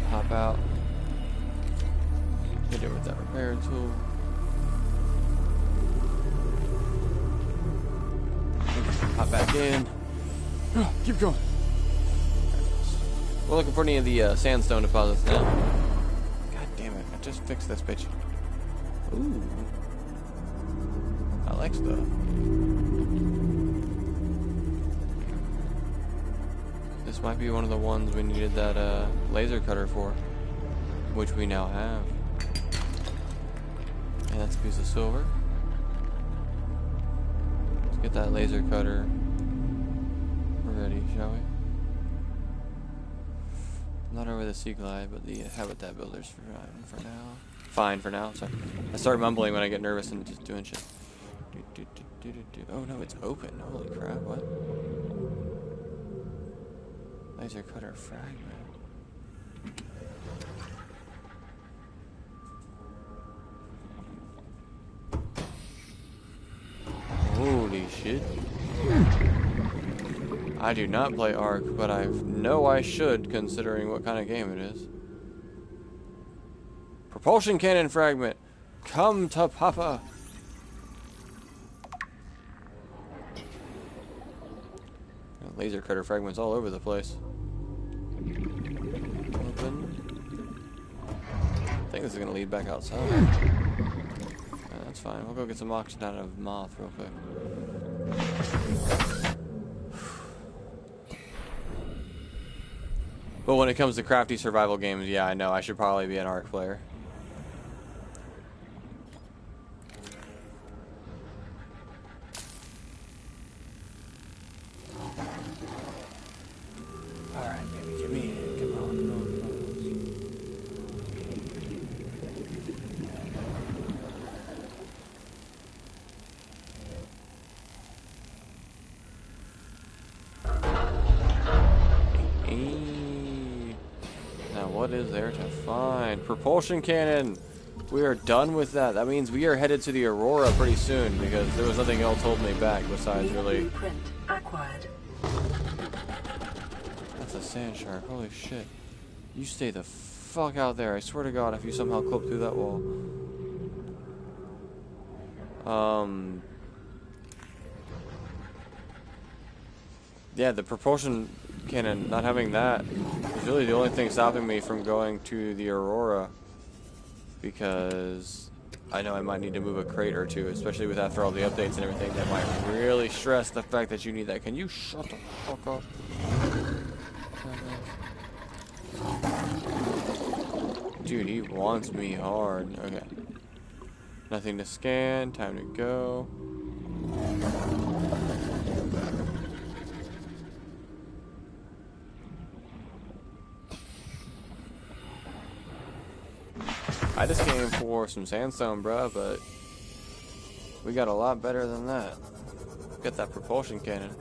[SPEAKER 1] Hop out. Hit it with that repair tool. Hop back in. Keep going. We're looking for any of the sandstone deposits now. God damn it! I just fixed this bitch. Ooh, I like stuff. This might be one of the ones we needed that laser cutter for, which we now have. And that's a piece of silver. Let's get that laser cutter ready, shall we? Not over the sea glide, but the habitat builders for now. Fine for now. Sorry, I start mumbling when I get nervous and just doing shit. Oh no, it's open. Holy crap! What? Laser cutter fragment. Holy shit. I do not play Ark, but I know I should, considering what kind of game it is. Propulsion cannon fragment. Come to Papa. Laser cutter fragments all over the place. Open. I think this is going to lead back outside. Yeah, that's fine. We'll go get some oxygen out of Moth real quick. But when it comes to crafty survival games, yeah, I know I should probably be an Ark player. Alright, baby, give me it. Come on, come on, come on. Now, what is there to find? Propulsion cannon! We are done with that. That means we are headed to the Aurora pretty soon because there was nothing else holding me back besides really...
[SPEAKER 3] Blueprint acquired.
[SPEAKER 1] That's a sand shark. Holy shit. You stay the fuck out there. I swear to God if you somehow clip through that wall. Yeah, the propulsion cannon, not having that is really the only thing stopping me from going to the Aurora. Because I know I might need to move a crate or two, especially with after all the updates and everything. That might really stress the fact that you need that. Can you shut the fuck up? Dude, he wants me hard. Okay. Nothing to scan. Time to go. I just came for some sandstone, bruh, but we got a lot better than that. Got that propulsion cannon.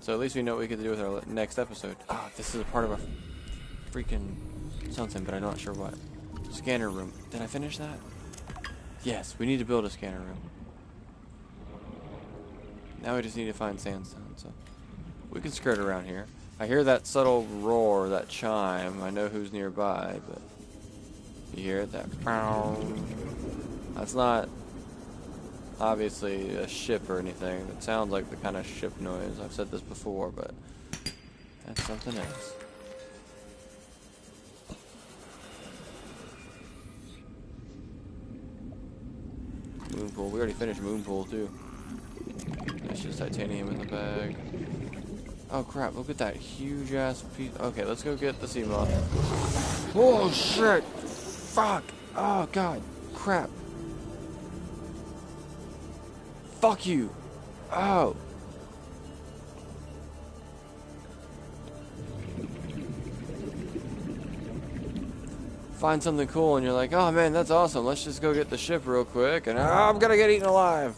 [SPEAKER 1] So at least we know what we get to do with our next episode. Ah, this is a part of a freaking something, but I'm not sure what. Scanner room. Did I finish that? Yes, we need to build a scanner room. Now we just need to find sandstone, so we can skirt around here. I hear that subtle roar, that chime. I know who's nearby, but you hear it? That that's not obviously a ship or anything. It sounds like the kind of ship noise. I've said this before, but that's something else. Moonpool. We already finished Moonpool too. That's just titanium in the bag. Oh crap, look at that huge ass piece. Okay, let's go get the sea moth. Oh shit! Fuck! Oh god! Crap! Fuck you! Oh! Find something cool and you're like, oh man, that's awesome. Let's just go get the ship real quick and I'm gonna get eaten alive.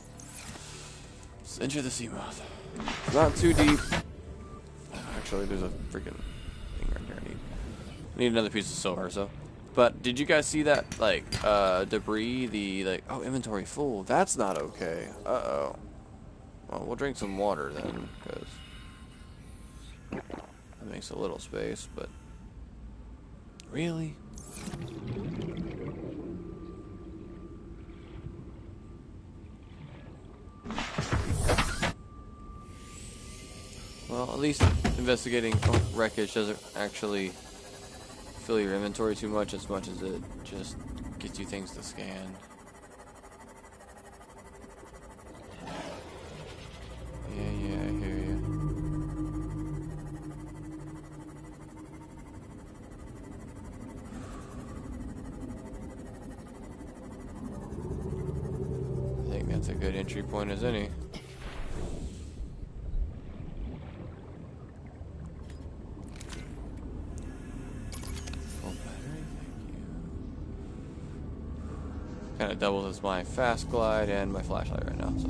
[SPEAKER 1] Let's enter the sea moth. It's not too deep. Actually, there's a freaking thing right there. I need another piece of silver, so. But did you guys see that, like, debris? The, like, oh, inventory full. That's not okay. Uh-oh. Well, we'll drink some water then, because that makes a little space, but really? Well, at least investigating wreckage doesn't actually fill your inventory too much as it just gets you things to scan. Yeah, I hear you. I think that's a good entry point as any. Kind of doubles as my fast glide and my flashlight right now, so.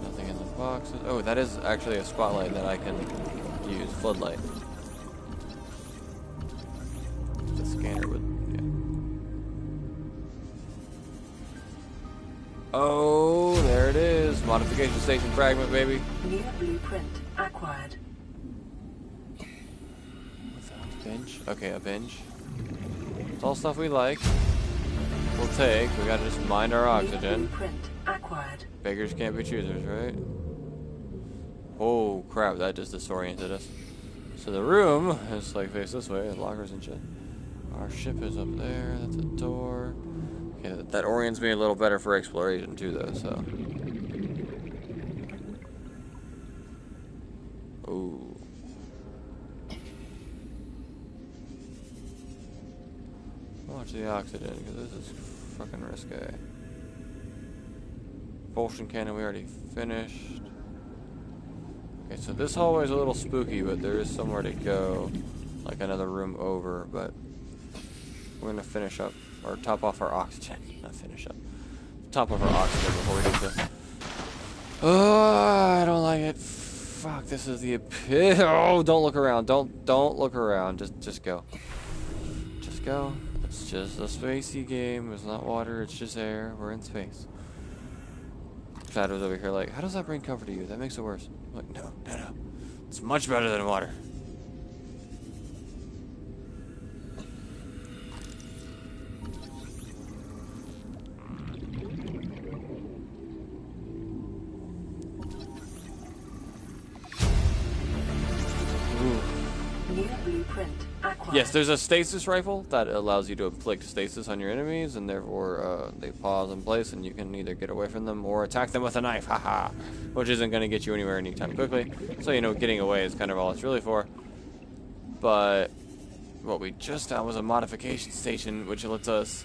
[SPEAKER 1] Nothing in the boxes. Oh, that is actually a spotlight that I can use. Floodlight. The scanner would. Yeah. Oh, there it is. Modification station fragment, baby.
[SPEAKER 3] New blueprint acquired.
[SPEAKER 1] What's that? Bench? Okay, a bench. It's all stuff we like. We'll take. We gotta just mind our oxygen.
[SPEAKER 3] Blueprint acquired.
[SPEAKER 1] Beggars can't be choosers, right? Oh crap, that just disoriented us. So the room is like faced this way, lockers and shit. Our ship is up there, that's a door. Okay, that orients me a little better for exploration too though, so. Ooh. Watch the oxygen, because this is fucking risque. Propulsion cannon we already finished. Okay, so this hallway is a little spooky, but there is somewhere to go. Like another room over, but we're gonna finish up, or top off our oxygen. Not finish up. Top off our oxygen before we get to... Oh, I don't like it. Fuck, this is the epitome. Oh, don't look around. Don't look around. Just go. Just go. It's just a spacey game. It's not water, it's just air. We're in space. Shadow's over here like, how does that bring comfort to you? That makes it worse. I'm like, no. It's much better than water.
[SPEAKER 3] New blueprint acquired.
[SPEAKER 1] Yes, there's a stasis rifle that allows you to inflict stasis on your enemies, and therefore they pause in place, and you can either get away from them or attack them with a knife, haha, which isn't going to get you anywhere anytime quickly. So, you know, getting away is kind of all it's really for. But what we just found was a modification station, which lets us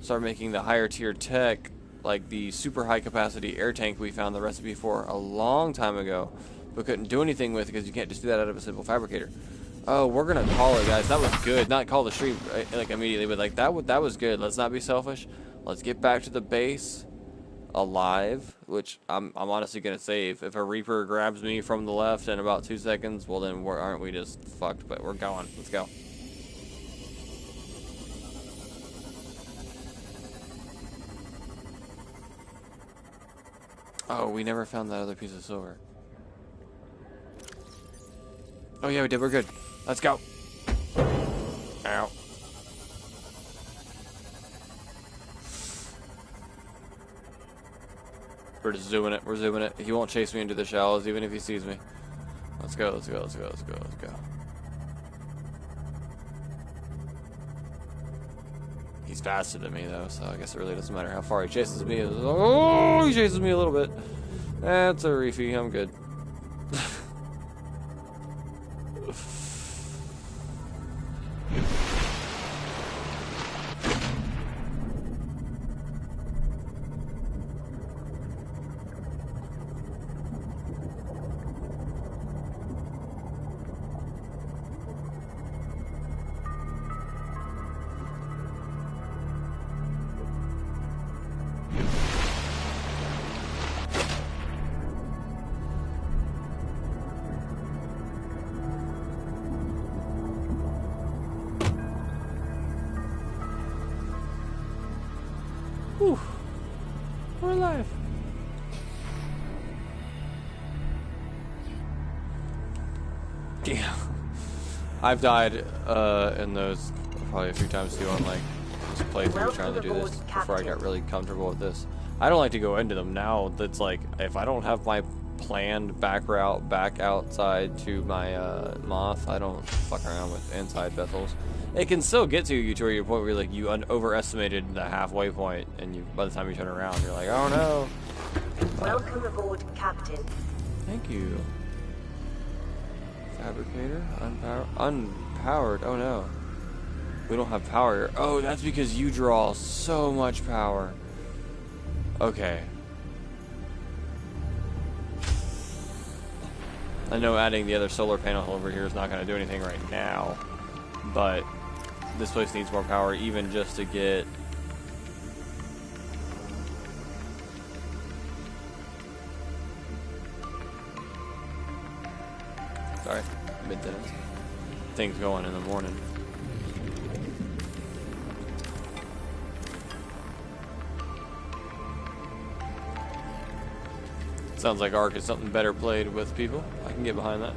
[SPEAKER 1] start making the higher tier tech, like the super high capacity air tank we found the recipe for a long time ago, but couldn't do anything with because you can't just do that out of a simple fabricator. Oh, we're gonna call it, guys. That was good. Not call the stream like immediately, but like that was good. Let's not be selfish. Let's get back to the base alive, which I'm honestly gonna save. If a Reaper grabs me from the left in about 2 seconds, well then aren't we just fucked? But we're going. Let's go. Oh, we never found that other piece of silver. Oh yeah, we did. We're good. Let's go. Ow. We're just zooming it. We're zooming it. He won't chase me into the shallows even if he sees me. Let's go. Let's go. Let's go. Let's go. Let's go. He's faster than me though, so I guess it really doesn't matter how far he chases me. Oh, he chases me a little bit. That's a reefy. I'm good. Whew. We're alive. Yeah. I've died in those probably a few times too on like just playthroughs trying to do this before I got really comfortable with this. I don't like to go into them now. That's like if I don't have my planned back route back outside to my moth, I don't fuck around with inside vessels. It can still get to you to where your point where like you overestimated the halfway point, and you by the time you turn around, you're like, oh no.
[SPEAKER 7] Welcome aboard, Captain.
[SPEAKER 1] Thank you. Fabricator, unpowered. Oh no, we don't have power here. Oh, that's because you draw so much power. Okay. I know adding the other solar panel over here is not going to do anything right now, but this place needs more power even just to get... Sorry, maintenance. Things going in the morning. Sounds like Ark is something better played with people. I can get behind that.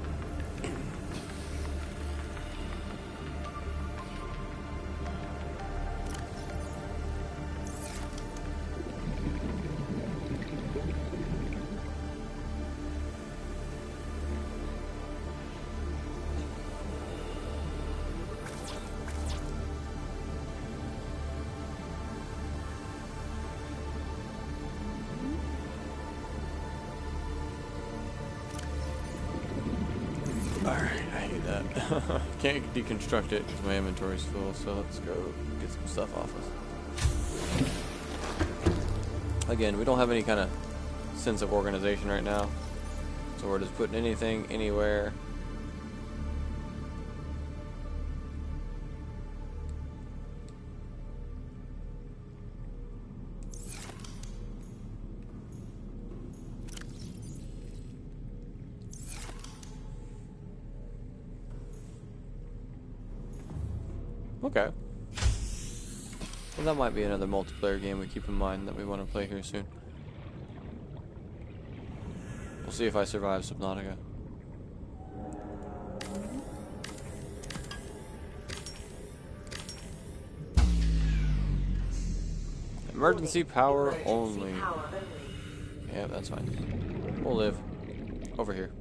[SPEAKER 1] Alright, I hate that. Can't deconstruct it because my inventory's full, so let's go get some stuff off us. Again, we don't have any kind of sense of organization right now, so we're just putting anything, anywhere. Okay. Well, that might be another multiplayer game we keep in mind that we want to play here soon. We'll see if I survive Subnautica. Emergency power only. Yeah, that's fine. We'll live. Over here.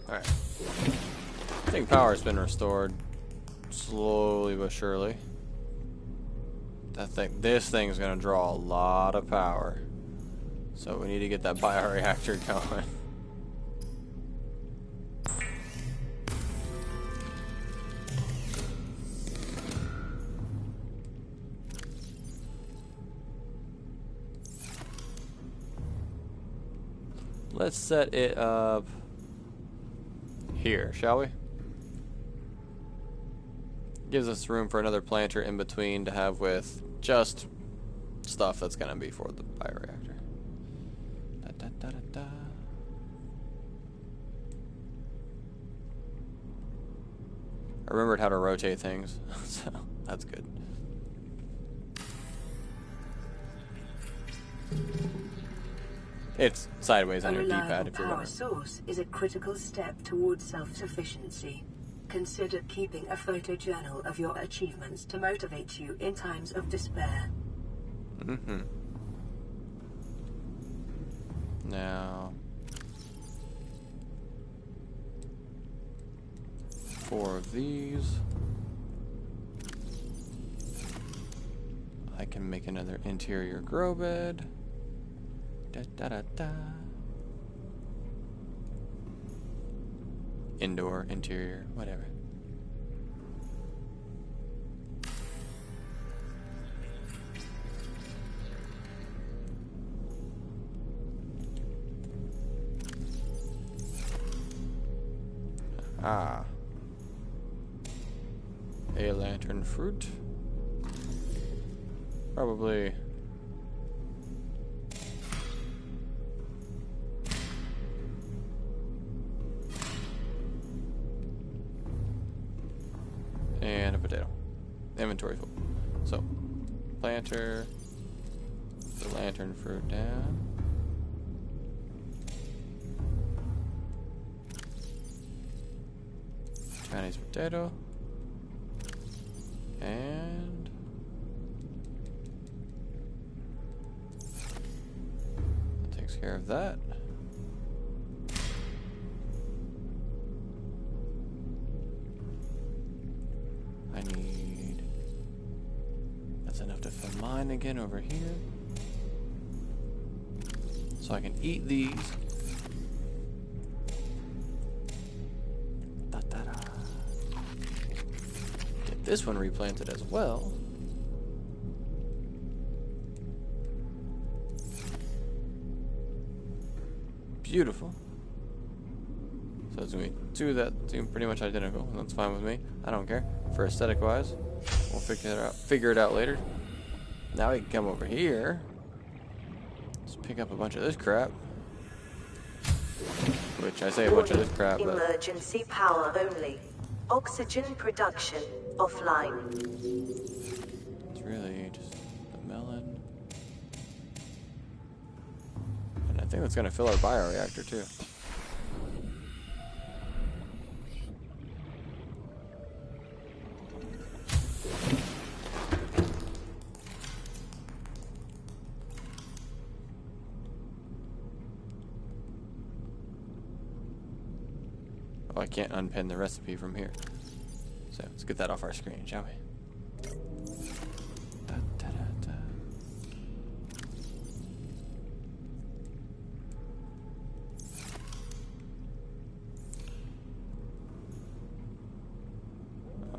[SPEAKER 1] Alright. I think power has been restored. Slowly but surely. This thing's gonna draw a lot of power. So we need to get that bioreactor going. Let's set it up here, shall we? Gives us room for another planter in between to have with just stuff that's gonna be for the bioreactor. Da, da, da, da, da. I remembered how to rotate things, so that's good. It's sideways on your D-pad if you're
[SPEAKER 3] power source is a critical step towards self-sufficiency. Consider keeping a photojournal of your achievements to motivate you in times of despair.
[SPEAKER 1] Mm-hmm. Now, 4 of these. I can make another interior grow bed. Da, da, da, da. Indoor, interior, whatever. Ah. A lantern fruit. Probably. And a potato. Inventory full. So, planter, the lantern fruit down. Chinese potato. And that takes care of that. I need, that's enough to fill mine again over here. So I can eat these. Da, da, da. Get this one replanted as well. Beautiful. So it's gonna be 2 that seem pretty much identical, and that's fine with me. I don't care. For aesthetic wise, We'll figure it out later. Now we can come over here. Let's pick up a bunch of this crap. Which I say a bunch of this crap, but
[SPEAKER 7] Emergency power only. Oxygen production offline.
[SPEAKER 1] it's really just the melon. And I think that's gonna fill our bioreactor too. Oh, I can't unpin the recipe from here. So let's get that off our screen, shall we? Da, da, da, da.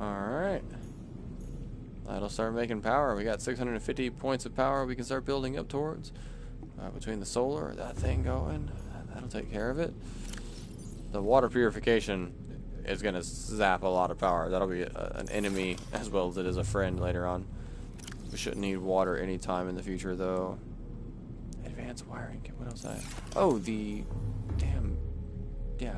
[SPEAKER 1] Alright. That'll start making power. We got 650 points of power we can start building up towards. Between the solar, that thing going, that'll take care of it. The water purification is going to zap a lot of power. That'll be an enemy as well as it is a friend later on. We shouldn't need water anytime in the future, though. Advanced wiring kit. What else I have? Oh, the... Damn. Yeah.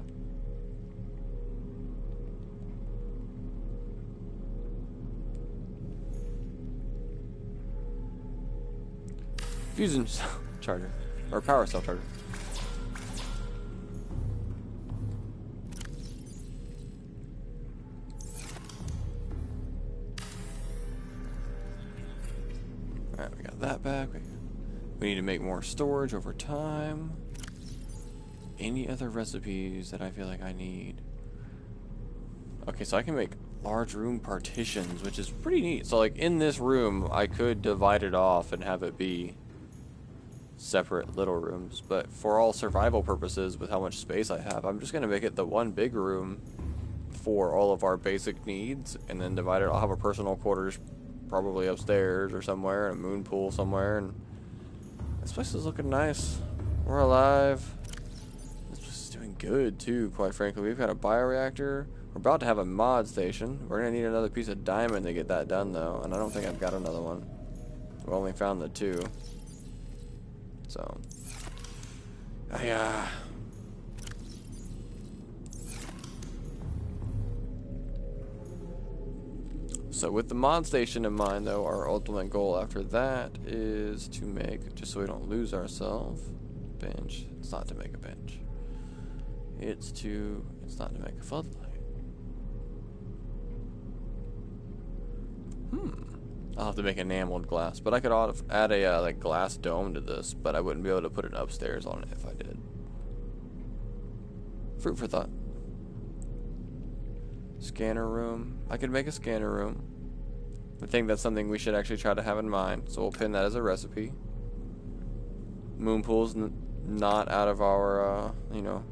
[SPEAKER 1] Fusion cell charger. Or power cell charger. Alright, we got that back. We need to make more storage over time. Any other recipes that I feel like I need? Okay, so I can make large room partitions, which is pretty neat. So like in this room, I could divide it off and have it be separate little rooms. But for all survival purposes, with how much space I have, I'm just going to make it the one big room for all of our basic needs, and then divide it. I'll have a personal quarters probably upstairs or somewhere, and a moon pool somewhere, and this place is looking nice. We're alive. This place is doing good too, quite frankly. We've got a bioreactor. We're about to have a mod station. We're gonna need another piece of diamond to get that done though, and I don't think I've got another one. We only found the 2. So So with the mod station in mind, though, our ultimate goal after that is to make, just so we don't lose ourselves, bench. It's not to make a bench. It's not to make a floodlight. I'll have to make enameled glass, but I could add a like glass dome to this, but I wouldn't be able to put it upstairs on it if I did. Fruit for thought. Scanner room. I could make a scanner room. I think that's something we should actually try to have in mind. So we'll pin that as a recipe. Moon pool's not out of our, you know.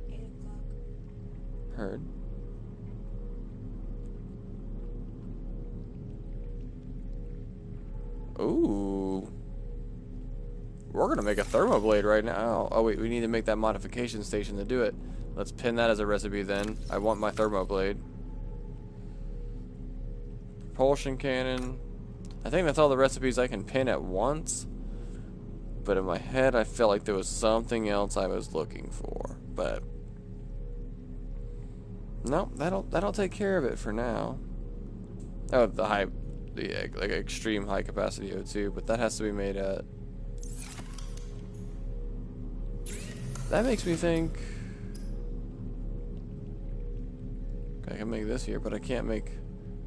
[SPEAKER 6] 8 o'clock.
[SPEAKER 1] Heard. Ooh. We're gonna make a thermoblade right now. Oh wait, we need to make that modification station to do it. Let's pin that as a recipe then. I want my thermoblade. Propulsion cannon. I think that's all the recipes I can pin at once. But in my head, I felt like there was something else I was looking for. But no, that'll take care of it for now. Oh, the like extreme high capacity O2, but that has to be made at. That makes me think. I can make this here, but I can't make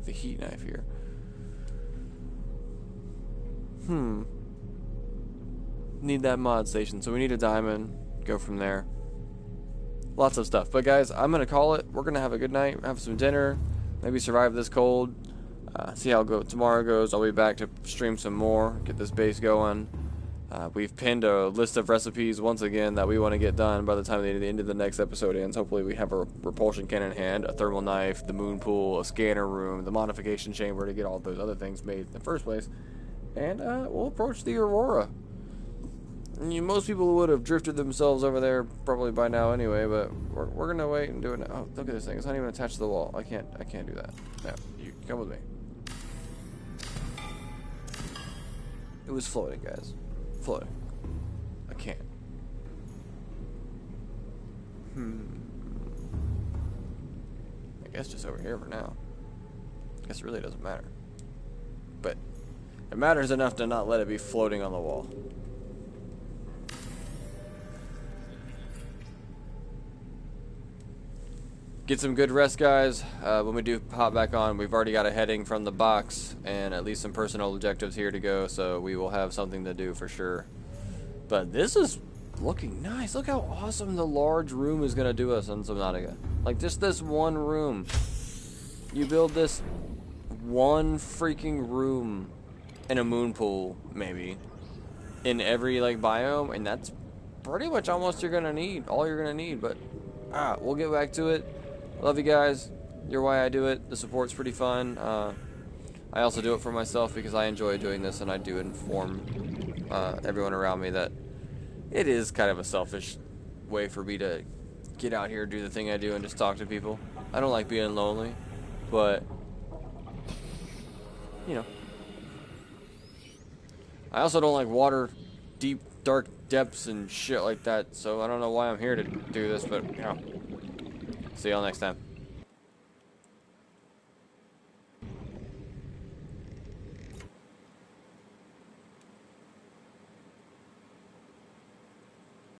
[SPEAKER 1] the heat knife here. Need that mod station, so we need a diamond. Go from there. Lots of stuff. But guys, I'm gonna call it. We're gonna have a good night, have some dinner, maybe survive this cold. See how tomorrow goes. I'll be back to stream some more, get this base going. We've pinned a list of recipes once again that we want to get done by the time the end of the next episode ends. Hopefully we have a repulsion cannon in hand, a thermal knife, the moon pool, a scanner room, the modification chamber to get all those other things made in the first place. And we'll approach the Aurora. Most people would have drifted themselves over there probably by now anyway, but we're gonna wait and do it now. Oh, look at this thing. It's not even attached to the wall. I can't do that. No, Come with me. It was floating, guys. Floating. I can't. I guess just over here for now. Guess it really doesn't matter. But it matters enough to not let it be floating on the wall. Get some good rest, guys. When we do pop back on, we've already got a heading from the box and at least some personal objectives here to go, so we will have something to do for sure. But this is looking nice. Look how awesome the large room is going to do us in Subnautica. Like, just this one room. You build this one freaking room in a moon pool, maybe, in every, like, biome, and that's pretty much almost you're going to need. All you're going to need, but we'll get back to it. Love you guys. You're why I do it. The support's pretty fun. I also do it for myself because I enjoy doing this, and I do inform everyone around me that it is kind of a selfish way for me to get out here, do the thing I do, and just talk to people. I don't like being lonely, but, you know. I also don't like water, deep, dark depths and shit like that, so I don't know why I'm here to do this, but, you know. See y'all next time.